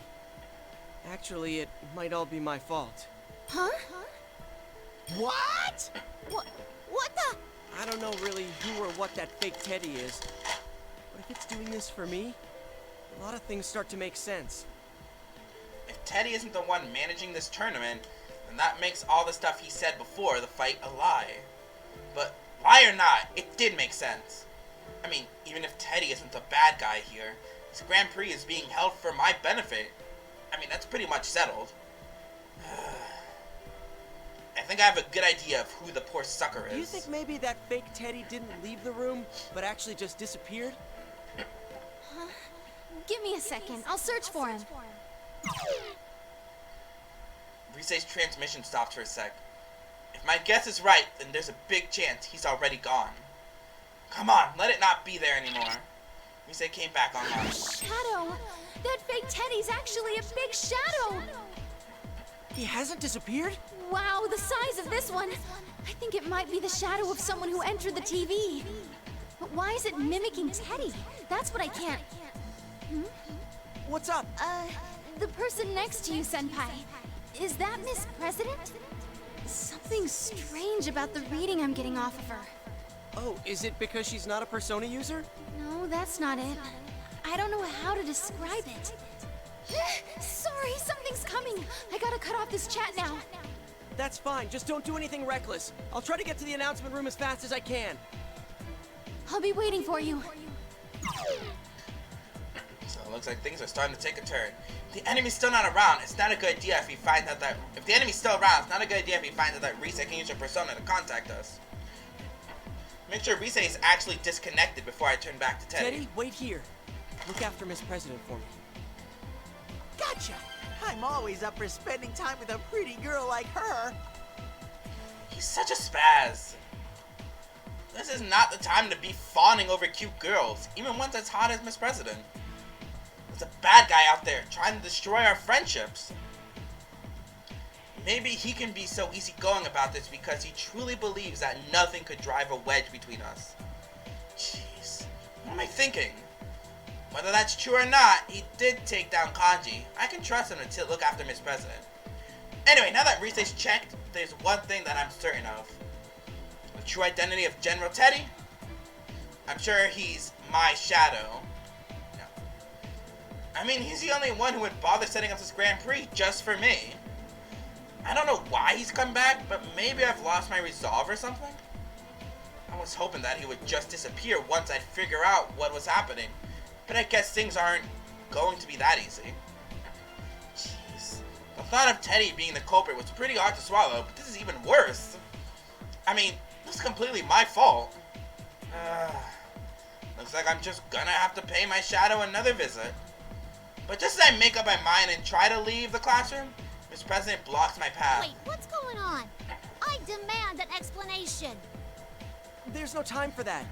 Actually, it might all be my fault. Huh? What? What the? I don't know really who or what that fake Teddy is. But if it's doing this for me, a lot of things start to make sense. If Teddy isn't the one managing this tournament, then that makes all the stuff he said before the fight a lie. But lie or not, it did make sense. I mean, even if Teddy isn't the bad guy here, this Grand Prix is being held for my benefit. I mean, that's pretty much settled. I think I have a good idea of who the poor sucker is. Do you think maybe that fake Teddy didn't leave the room, but actually just disappeared? Give me a second. I'll search for him. Rise's transmission stopped for a sec. If my guess is right, then there's a big chance he's already gone. Come on, let it not be there anymore. Rise came back online. Shadow! That fake Teddy's actually a big shadow! He hasn't disappeared? Wow, the size of this one! I think it might be the shadow of someone who entered the TV. But why is it mimicking Teddy? That's what I can't... What's up? The person next to you, Senpai. Is that Miss President? Something strange about the reading I'm getting off of her. Oh, is it because she's not a Persona user? No, that's not it. I don't know how to describe it. Sorry, something's coming. I gotta cut off this chat now. That's fine, just don't do anything reckless. I'll try to get to the announcement room as fast as I can. I'll be waiting for you. So it looks like things are starting to take a turn. The enemy's still not around. It's not a good idea if he finds out that... If the enemy's still around, it's not a good idea if he finds out that Rise can use her Persona to contact us. Make sure Rise is actually disconnected before I turn back to Teddy. Teddy, wait here. Look after Miss President for me. Gotcha! I'm always up for spending time with a pretty girl like her. He's such a spaz. This is not the time to be fawning over cute girls, even ones as hot as Miss President. There's a bad guy out there trying to destroy our friendships. Maybe he can be so easygoing about this because he truly believes that nothing could drive a wedge between us. Jeez, what am I thinking? Whether that's true or not, he did take down Kanji. I can trust him to look after Miss President. Anyway, now that Rise's checked, there's one thing that I'm certain of. The true identity of General Teddy? I'm sure he's my shadow. No. I mean, he's the only one who would bother setting up this Grand Prix just for me. I don't know why he's come back, but maybe I've lost my resolve or something? I was hoping that he would just disappear once I'd figure out what was happening. But I guess things aren't going to be that easy. Jeez. The thought of Teddy being the culprit was pretty hard to swallow, but this is even worse. I mean, this is completely my fault. Looks like I'm just gonna have to pay my shadow another visit. But just as I make up my mind and try to leave the classroom, Miss President blocks my path. Wait, what's going on? I demand an explanation. There's no time for that.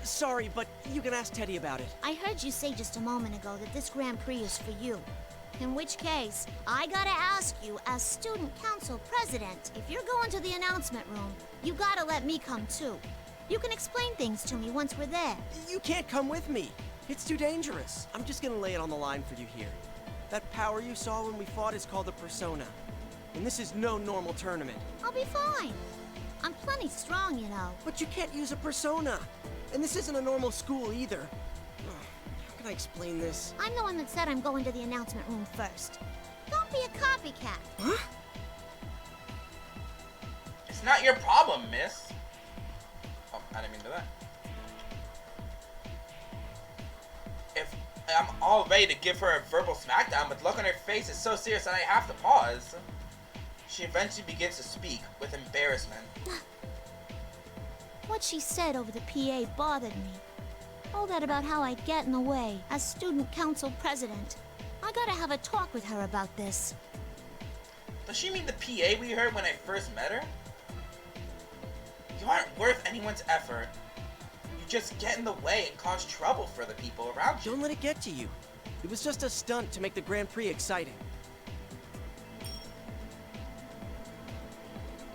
Sorry, but you can ask Teddy about it. I heard you say just a moment ago that this Grand Prix is for you. In which case, I gotta ask you, as Student Council President, if you're going to the announcement room, you gotta let me come too. You can explain things to me once we're there. You can't come with me. It's too dangerous. I'm just gonna lay it on the line for you here. That power you saw when we fought is called a Persona. And this is no normal tournament. I'll be fine. I'm plenty strong, you know. But you can't use a Persona. And this isn't a normal school either. How can I explain this? I'm the one that said I'm going to the announcement room first. Don't be a copycat. Huh? It's not your problem, miss. Oh, I didn't mean to do that. If I'm all ready to give her a verbal smackdown, but the look on her face is so serious that I have to pause. She eventually begins to speak with embarrassment. What she said over the PA bothered me. All that about how I'd get in the way as Student Council President. I gotta have a talk with her about this. Does she mean the PA we heard when I first met her? You aren't worth anyone's effort. You just get in the way and cause trouble for the people around you. Don't let it get to you. It was just a stunt to make the Grand Prix exciting.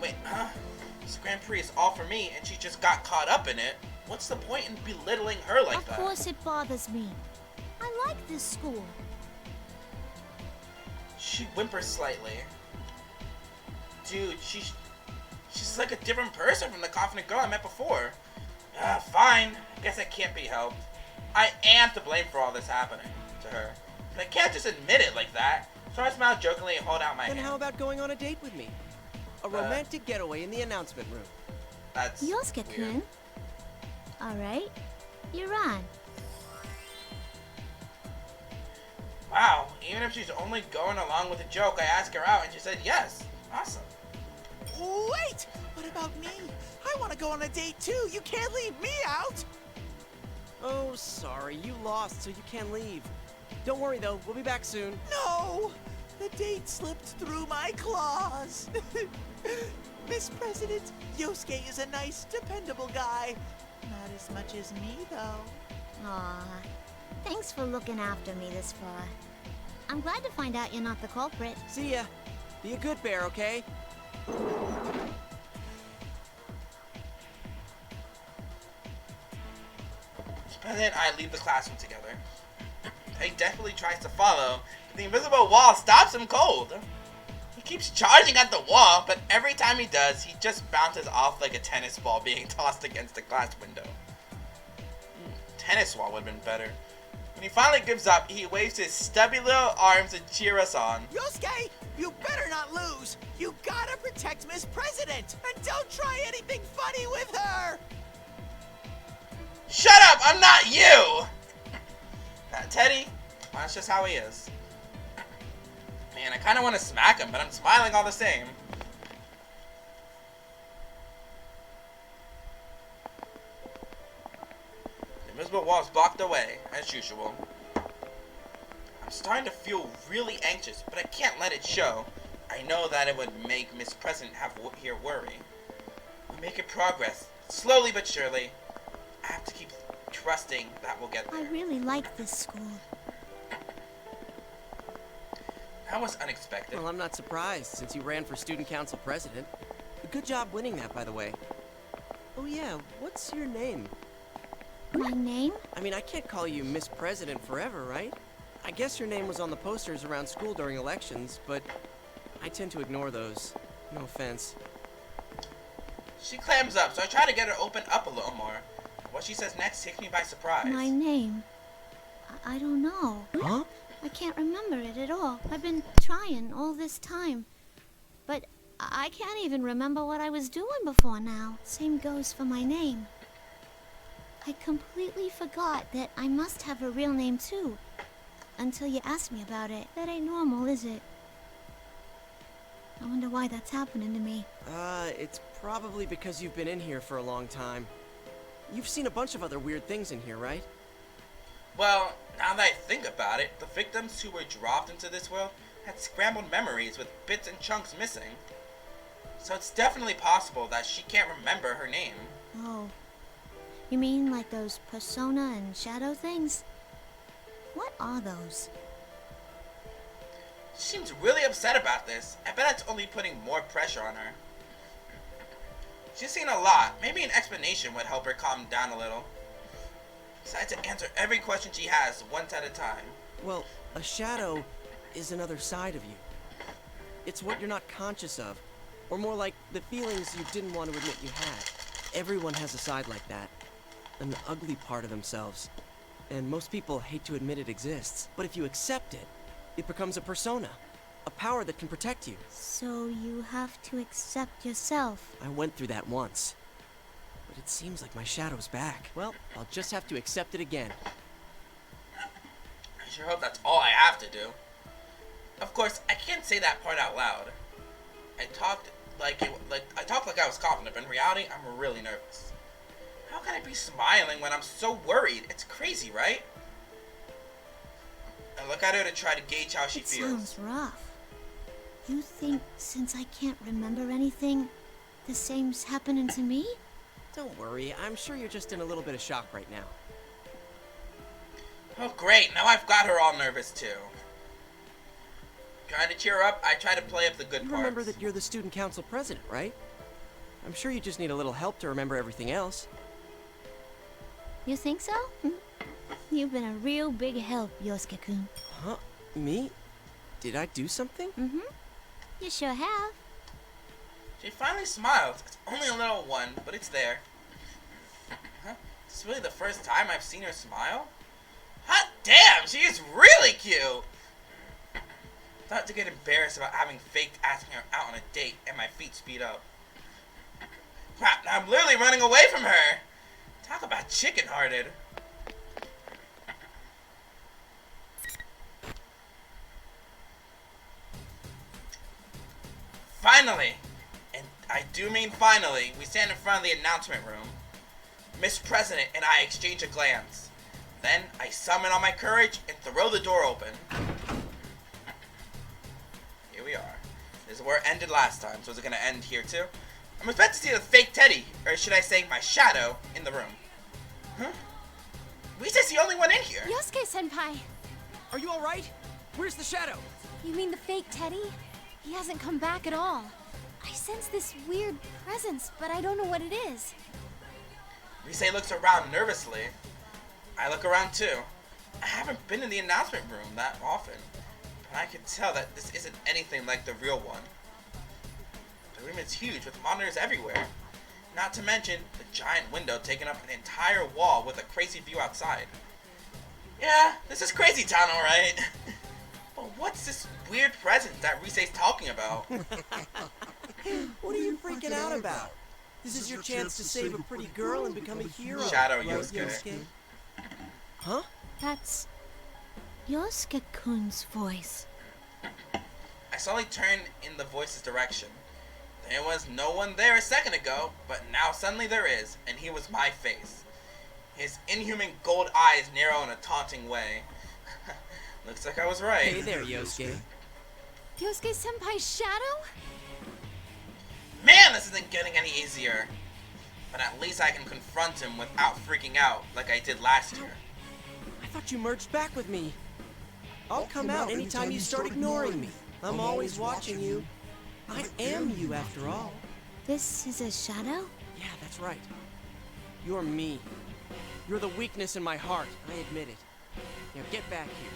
Wait, huh? This Grand Prix is all for me and she just got caught up in it. What's the point in belittling her like that? Of course it bothers me. I like this school. She whimpers slightly. Dude, she's like a different person from the confident girl I met before. Fine. I guess that can't be helped. I am to blame for all this happening to her. But I can't just admit it like that. So I smile jokingly and hold out my hand. Then how about going on a date with me? A romantic getaway in the announcement room. That's Yosuke-kun. Alright. You're on. Wow, even if she's only going along with a joke, I asked her out and she said yes. Awesome. Wait! What about me? I want to go on a date too. You can't leave me out. Oh, sorry. You lost, so you can't leave. Don't worry, though. We'll be back soon. No! The date slipped through my claws. Miss President, Yosuke is a nice, dependable guy. Not as much as me, though. Aw. Thanks for looking after me this far. I'm glad to find out you're not the culprit. See ya. Be a good bear, okay? President and I leave the classroom together. He definitely tries to follow, but the invisible wall stops him cold. He keeps charging at the wall, but every time he does, he just bounces off like a tennis ball being tossed against a glass window. Tennis wall would have been better. When he finally gives up, he waves his stubby little arms to cheer us on. Yosuke, you better not lose. You gotta protect Miss President, and don't try anything funny with her. Shut up! I'm not you! Teddy, that's just how he is. Man, I kind of want to smack him, but I'm smiling all the same. The invisible wall's blocked away, as usual. I'm starting to feel really anxious, but I can't let it show. I know that it would make Miss President here worry. We're making progress, slowly but surely. I have to keep trusting that we'll get there. I really like this school. That was unexpected. Well, I'm not surprised, since you ran for student council president. Good job winning that, by the way. Oh yeah, what's your name? My name? I mean, I can't call you Miss President forever, right? I guess your name was on the posters around school during elections, but I tend to ignore those. No offense. She clams up, so I try to get her to open up a little more. What she says next takes me by surprise. My name? I don't know. Huh? I can't remember it at all. I've been trying all this time. But I can't even remember what I was doing before now. Same goes for my name. I completely forgot that I must have a real name too. Until you asked me about it. That ain't normal, is it? I wonder why that's happening to me. It's probably because you've been in here for a long time. You've seen a bunch of other weird things in here, right? Well, now that I think about it, the victims who were dropped into this world had scrambled memories with bits and chunks missing. So it's definitely possible that she can't remember her name. Oh. You mean like those persona and shadow things? What are those? She seems really upset about this. I bet it's only putting more pressure on her. She's seen a lot. Maybe an explanation would help her calm down a little. Decides to answer every question she has, once at a time. Well, a shadow is another side of you. It's what you're not conscious of. Or more like the feelings you didn't want to admit you had. Everyone has a side like that. An ugly part of themselves. And most people hate to admit it exists. But if you accept it, it becomes a persona. A power that can protect you. So you have to accept yourself. I went through that once. But it seems like my shadow's back. Well, I'll just have to accept it again. I sure hope that's all I have to do. Of course, I can't say that part out loud. I talked like I was confident, but in reality, I'm really nervous. How can I be smiling when I'm so worried? It's crazy, right? I look at her to try to gauge how she feels. Sounds rough. You think since I can't remember anything, the same's happening to me? Don't worry, I'm sure you're just in a little bit of shock right now. Oh great, now I've got her all nervous too. Trying to cheer her up, I try to play up the good parts. Remember that you're the student council president, right? I'm sure you just need a little help to remember everything else. You think so? You've been a real big help, Yosuke-kun. Huh? Me? Did I do something? Mm-hmm. You sure have. She finally smiles. It's only a little one, but it's there. Huh? This is really the first time I've seen her smile? Hot damn, she is really cute! Thought to get embarrassed about having faked asking her out on a date, and my feet speed up. Crap, now I'm literally running away from her! Talk about chicken-hearted. Finally, and I do mean finally, we stand in front of the announcement room. Miss President and I exchange a glance. Then I summon all my courage and throw the door open. Here we are. This is where it ended last time, so is it going to end here too? I'm about to see the fake Teddy, or should I say my shadow, in the room. Huh? Risa's the only one in here. Yosuke-senpai! Are you alright? Where's the shadow? You mean the fake Teddy? He hasn't come back at all. I sense this weird presence, but I don't know what it is. Rise looks around nervously. I look around too. I haven't been in the announcement room that often, but I can tell that this isn't anything like the real one. The room is huge with monitors everywhere. Not to mention the giant window taking up an entire wall with a crazy view outside. Yeah, this is crazy town, alright. But what's this weird presence that Rise's talking about? What are you freaking out about? This is your chance to save a pretty girl and become a hero. Shadow right, Yosuke. Huh? That's Yosuke-kun's voice. I slowly turned in the voice's direction. There was no one there a second ago, but now suddenly there is, and he was my face. His inhuman gold eyes narrow in a taunting way. Looks like I was right. Hey there, Yosuke. Yosuke-senpai's shadow? Man, this isn't getting any easier. But at least I can confront him without freaking out like I did last year. I thought you merged back with me. I'll come out anytime you start ignoring me. I'm always watching you. I am you, after all. This is a shadow? Yeah, that's right. You're me. You're the weakness in my heart. I admit it. Now get back here.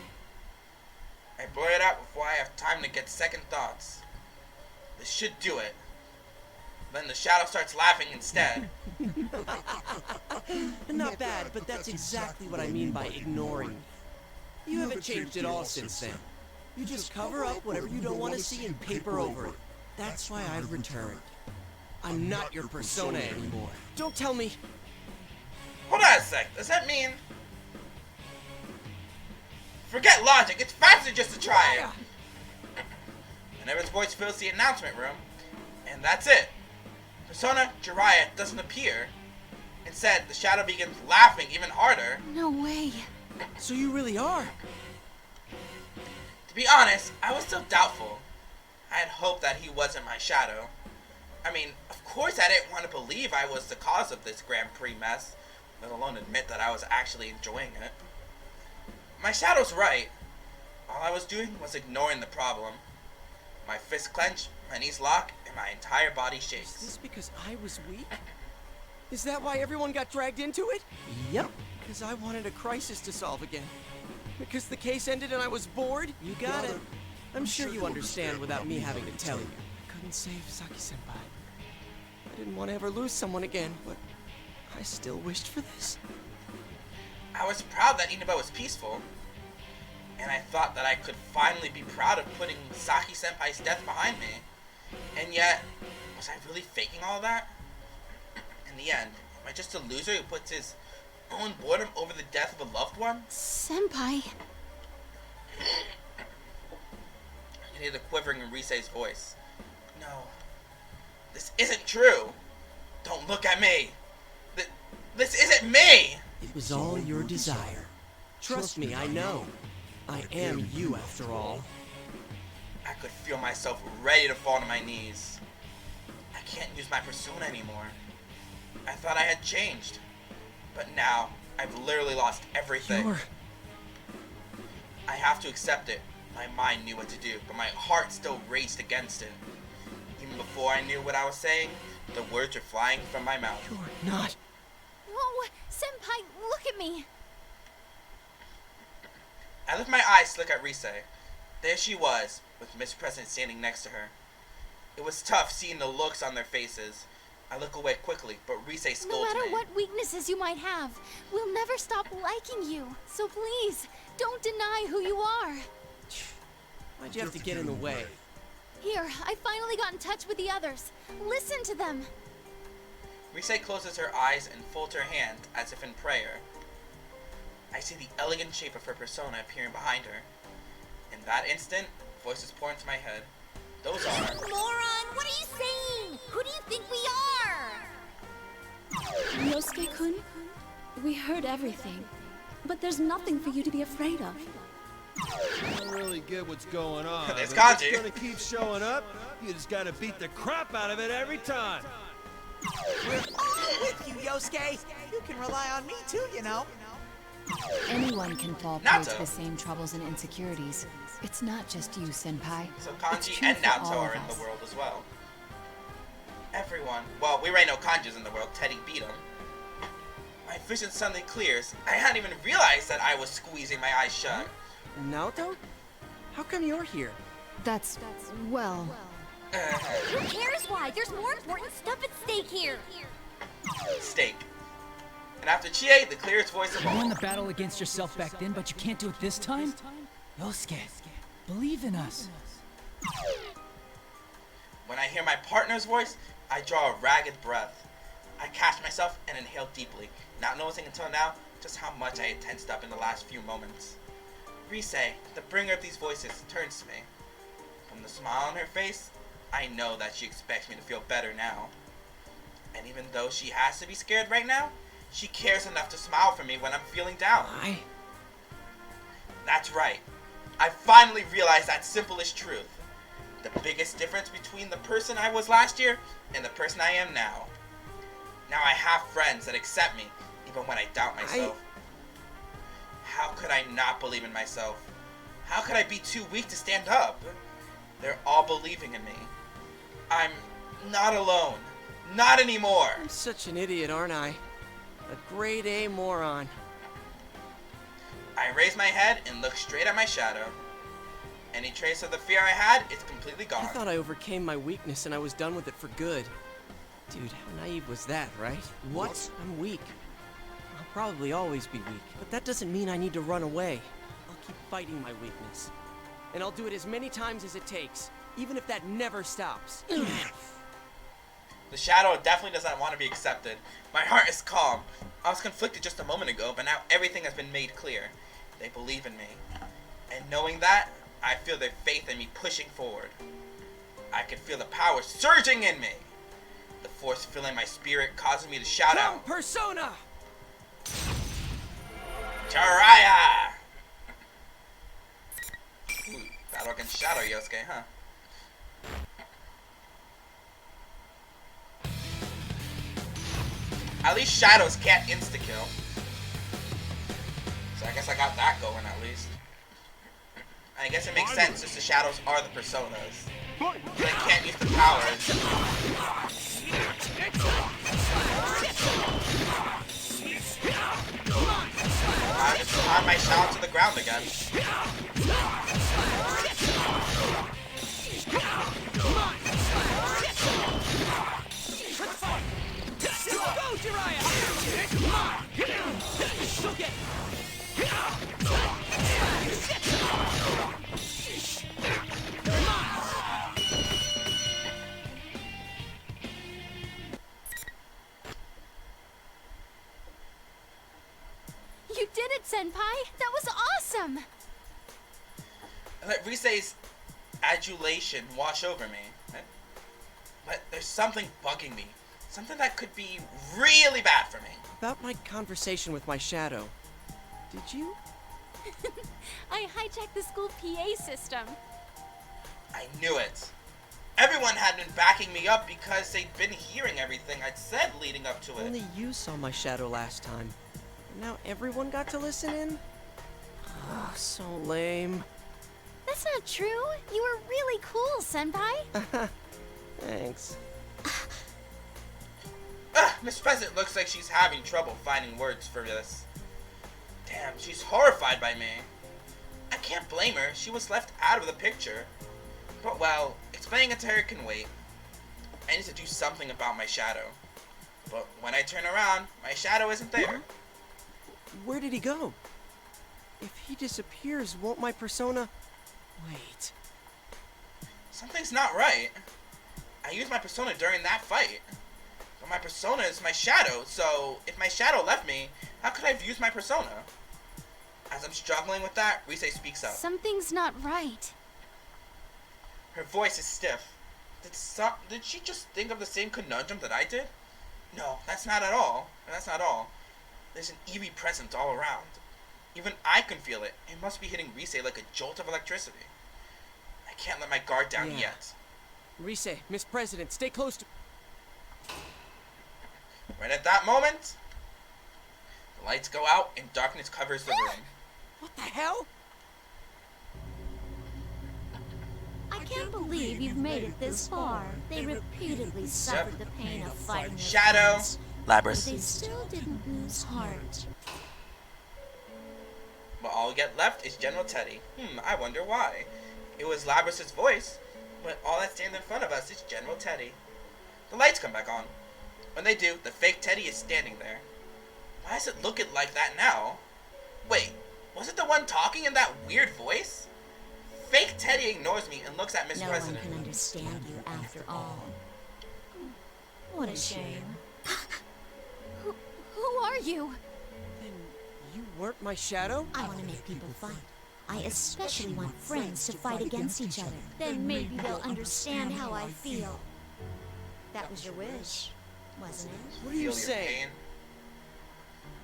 I blur it out before I have time to get second thoughts. This should do it. Then the shadow starts laughing instead. Not bad, but that's exactly what I mean by ignoring me. You haven't changed at all since then. You just cover up whatever you don't want to see and paper over it. That's why I've returned. I'm not your persona anymore. Don't tell me. Hold on a sec. Does that mean... Forget logic. It's faster just to try it. And Evan's voice fills the announcement room. And that's it. Persona Jiraiya doesn't appear. Instead, the shadow begins laughing even harder. No way. So you really are? To be honest, I was still doubtful. I had hoped that he wasn't my shadow. I mean, of course I didn't want to believe I was the cause of this Grand Prix mess, let alone admit that I was actually enjoying it. My shadow's right. All I was doing was ignoring the problem. My fists clench, my knees lock, and my entire body shakes. Is this because I was weak? Is that why everyone got dragged into it? Yep. Because I wanted a crisis to solve again. Because the case ended and I was bored? You got it. I'm sure you understand without me having to tell you. I couldn't save Saki-senpai. I didn't want to ever lose someone again, but I still wished for this. I was proud that Inaba was peaceful. And I thought that I could finally be proud of putting Saki-senpai's death behind me. And yet, was I really faking all that? In the end, am I just a loser who puts his own boredom over the death of a loved one? Senpai. I hear the quivering in Rise's voice. No. This isn't true. Don't look at me. This isn't me! It was all your desire. Trust me, I know. I am you, after all. I could feel myself ready to fall to my knees. I can't use my persona anymore. I thought I had changed. But now, I've literally lost everything. I have to accept it. My mind knew what to do, but my heart still raced against it. Even before I knew what I was saying, the words were flying from my mouth. You're not. Whoa, Senpai, look at me. I lift my eyes to look at Rise. There she was, with Miss President standing next to her. It was tough seeing the looks on their faces. I look away quickly, but Rise scolds me. No matter what weaknesses you might have, we'll never stop liking you. So please, don't deny who you are. Why'd you have to get in the way? Here, I finally got in touch with the others. Listen to them. Rise closes her eyes and folds her hand as if in prayer. I see the elegant shape of her persona appearing behind her. In that instant, voices pour into my head. Those are... Moron, what are you saying? Who do you think we are? Yosuke-kun, we heard everything. But there's nothing for you to be afraid of. I don't really get what's going on. There's But if Kanji. it's gonna keep showing up, you just gotta beat the crap out of it every time. We're all with you, Yosuke. You can rely on me too, you know. Anyone can fall prey to Naoto. the same troubles and insecurities. It's not just you, Senpai. So It's Kanji true and for all Naoto of are in us. the world as well. Everyone. Well, we already know Kanji's in the world. Teddy beat him. My vision suddenly clears. I hadn't even realized that I was squeezing my eyes shut. Naoto? How come you're here? Well, Who cares why? There's more important stuff at stake here. Steak. And after Chie, the clearest voice of You all. won the battle against yourself back then, but you can't do it this time? Yosuke, believe in us. When I hear my partner's voice, I draw a ragged breath. I catch myself and inhale deeply, not noticing until now just how much I had tensed up in the last few moments. Rise, the bringer of these voices, turns to me. From the smile on her face, I know that she expects me to feel better now. And even though she has to be scared right now, she cares enough to smile for me when I'm feeling down. That's right. I finally realized that simplest truth. The biggest difference between the person I was last year and the person I am now. Now I have friends that accept me, even when I doubt myself. How could I not believe in myself? How could I be too weak to stand up? They're all believing in me. I'm not alone. Not anymore. I'm such an idiot, aren't I? A grade A moron. I raise my head and look straight at my shadow. Any trace of the fear I had is completely gone. I thought I overcame my weakness and I was done with it for good. Dude, how naive was that, right? What? I'm weak. I'll probably always be weak, but that doesn't mean I need to run away. I'll keep fighting my weakness. And I'll do it as many times as it takes, even if that never stops. The shadow definitely doesn't want to be accepted. My heart is calm. I was conflicted just a moment ago, but now everything has been made clear. They believe in me. And knowing that, I feel their faith in me pushing forward. I can feel the power surging in me. The force filling my spirit causing me to shout out. Persona! Jiraiya! Ooh, battle against Shadow Yosuke, huh? At least Shadows can't insta-kill. So I guess I got that going at least. I guess it makes sense since the Shadows are the Personas. They can't use the powers. I just climb my shadow to the ground again. Go, Jiraiya! Go get You did it, Senpai! That was awesome! Let Rise's adulation wash over me. But there's something bugging me. Something that could be really bad for me. About my conversation with my shadow. Did you? I hijacked the school PA system. I knew it. Everyone had been backing me up because they'd been hearing everything I'd said leading up to it. Only you saw my shadow last time. And now everyone got to listen in? Oh, so lame. That's not true. You were really cool, Senpai. Thanks. Miss President looks like she's having trouble finding words for this. Damn, she's horrified by me. I can't blame her. She was left out of the picture. But well, explaining it to her can wait. I need to do something about my shadow. But when I turn around, my shadow isn't there. Where did he go? If he disappears, won't my persona... Wait. Something's not right. I used my persona during that fight. But my persona is my shadow, so if my shadow left me, how could I have used my persona? As I'm struggling with that, Rise speaks up. Something's not right. Her voice is stiff. Did she just think of the same conundrum that I did? No, that's not at all. That's not all. There's an eerie presence all around. Even I can feel it. It must be hitting Rise like a jolt of electricity. I can't let my guard down yet. Rise, Miss President, stay close to... Right at that moment, the lights go out and darkness covers the room. What the hell? I can't believe you've made it this far. They repeatedly suffered the pain of fighting their Shadow, friends, Labrys. but they still didn't lose heart. But all we get left is General Teddy. I wonder why. It was Labrys' voice. But all that stands in front of us is General Teddy. The lights come back on. When they do, the fake Teddy is standing there. Why is it looking like that now? Wait, was it the one talking in that weird voice? Fake Teddy ignores me and looks at Miss President. No one can understand you after all. What a shame. Who are you? Then you weren't my shadow? I want to make people fight. I especially want friends to fight against each other. Then maybe they'll understand how I feel. That was your wish, wasn't it? What are you saying?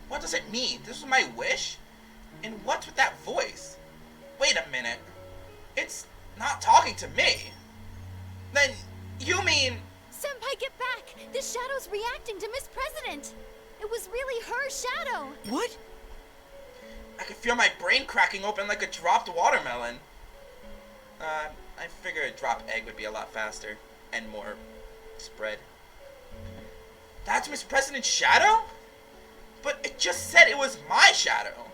What does it mean? This was my wish? And what's with that voice? Wait a minute. It's not talking to me. Then you mean... Senpai, get back! The shadow's reacting to Miss President! It was really her shadow! What? I could feel my brain cracking open like a dropped watermelon. I figured a dropped egg would be a lot faster and more spread. That's Miss President's shadow? But it just said it was my shadow.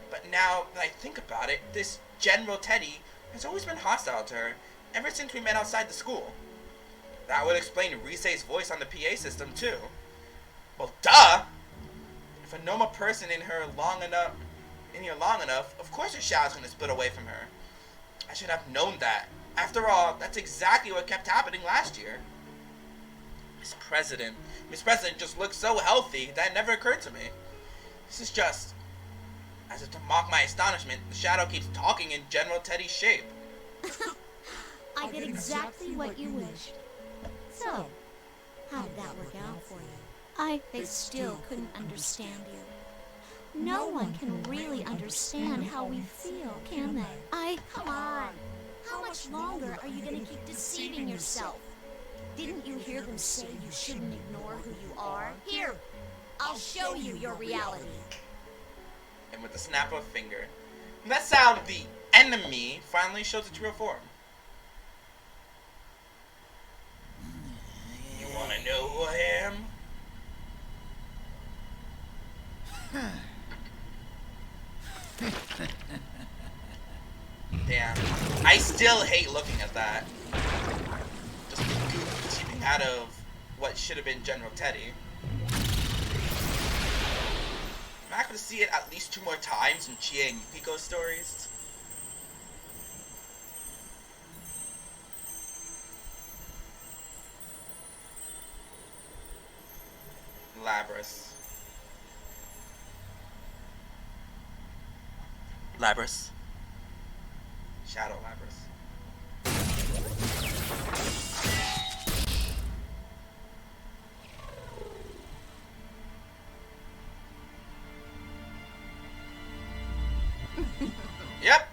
But now that I think about it, this General Teddy has always been hostile to her ever since we met outside the school. That would explain Risei's voice on the PA system too. Well, duh! If a normal person in here long enough, of course her shadow's gonna split away from her. I should have known that. After all, that's exactly what kept happening last year. Miss President just looks so healthy that it never occurred to me. This is just... As if to mock my astonishment, the shadow keeps talking in General Teddy's shape. I did exactly what you wished. So, how did that work out for you? They still couldn't understand you. No one can really understand how we feel, can they? Come on. How much longer are you gonna keep deceiving yourself? Didn't you hear them say you shouldn't ignore who you are? Here, I'll show you your reality. And with the snap of a finger, from that sound, the enemy finally shows its real form. You wanna know who I am? Damn. I still hate looking at that. Just keeping out of what should have been General Teddy. I'm not going to see it at least 2 more times in Chie and Yukiko's stories. Labras. Labras. Shadow Labras. Yep.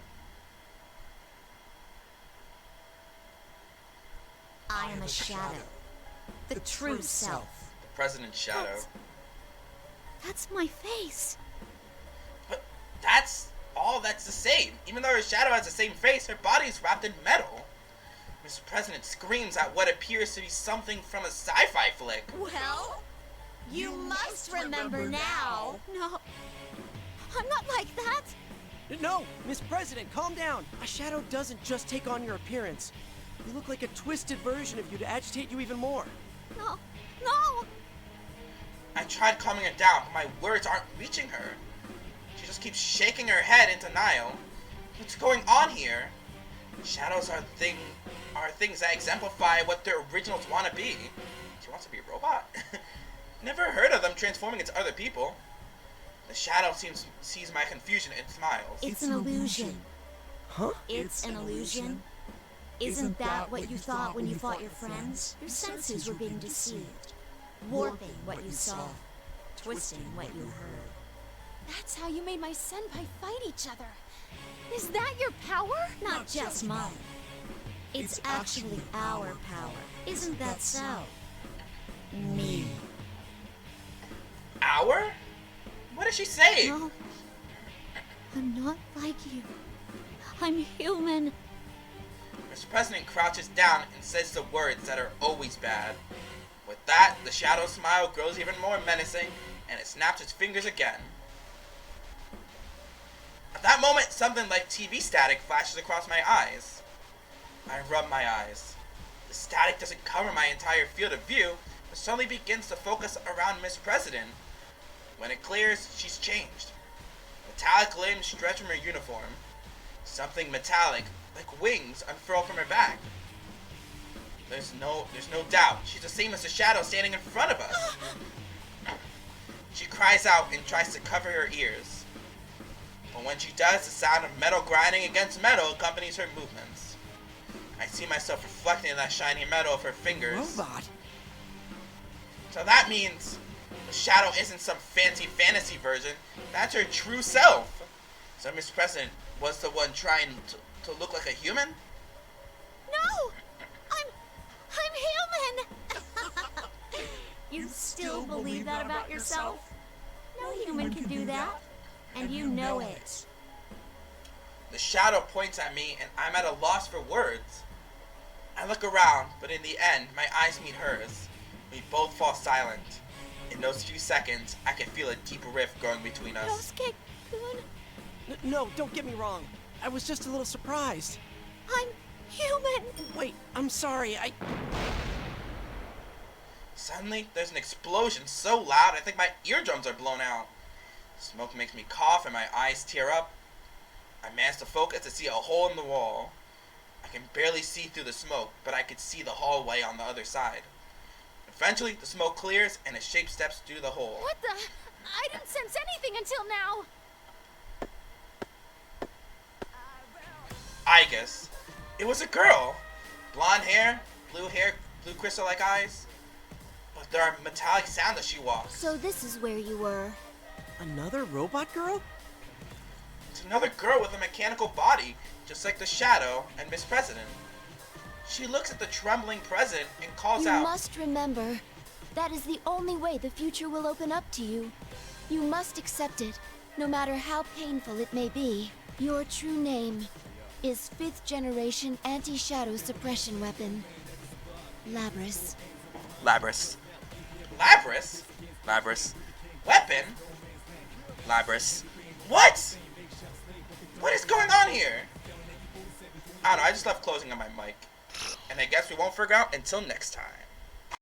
I am a shadow. The true self. The President's shadow. That's my face. But that's the same. Even though her shadow has the same face, her body is wrapped in metal. Mr. President screams at what appears to be something from a sci-fi flick. Well, you must remember now. No, I'm not like that. No, Miss President, calm down. A shadow doesn't just take on your appearance. You look like a twisted version of you to agitate you even more. No, no. I tried calming her down, but my words aren't reaching her. She just keeps shaking her head in denial. What's going on here? Shadows are things that exemplify what their originals want to be. She wants to be a robot? Never heard of them transforming into other people. The shadow sees my confusion and smiles. It's an illusion. Huh? It's an illusion. Isn't that what you thought when you fought your friends? Your senses were being deceived. Warping what you saw. Twisting what you heard. That's how you made my senpai fight each other. Is that your power? Not just mine. It's actually our power. Isn't that so? Me. Our? What did she say? No, I'm not like you. I'm human. Mr. President crouches down and says the words that are always bad. With that, the shadow smile grows even more menacing, and it snaps its fingers again. At that moment, something like TV static flashes across my eyes. I rub my eyes. The static doesn't cover my entire field of view, but suddenly begins to focus around Miss President. When it clears, she's changed. Metallic limbs stretch from her uniform. Something metallic, like wings, unfurl from her back. There's no doubt. She's the same as the shadow standing in front of us. She cries out and tries to cover her ears. But when she does, the sound of metal grinding against metal accompanies her movements. I see myself reflecting in that shiny metal of her fingers. Robot? So that means the shadow isn't some fancy fantasy version. That's her true self. So Miss President was the one trying to look like a human? No! I'm human! You still believe that about yourself? No human can do that. And you know it. The shadow points at me and I'm at a loss for words. I look around, but in the end, my eyes meet hers. We both fall silent. In those few seconds, I can feel a deep rift growing between us. No, don't get me wrong. I was just a little surprised. I'm human. Wait, I'm sorry. Suddenly, there's an explosion so loud I think my eardrums are blown out. Smoke makes me cough and my eyes tear up. I manage to focus to see a hole in the wall. I can barely see through the smoke, but I could see the hallway on the other side. Eventually, the smoke clears and a shape steps through the hole. What the? I didn't sense anything until now. Igus. It was a girl. Blonde hair, blue crystal-like eyes. But there are metallic sounds as she walks. So this is where you were. Another robot girl? It's another girl with a mechanical body, just like the Shadow and Miss President. She looks at the trembling president and calls out. You must remember, that is the only way the future will open up to you. You must accept it, no matter how painful it may be. Your true name is 5th generation anti-shadow suppression weapon. Labrys. Labrys. Labrys? Labrys. Weapon? Labrys. What? What is going on here? I don't know, I just left closing on my mic. And I guess we won't figure out until next time.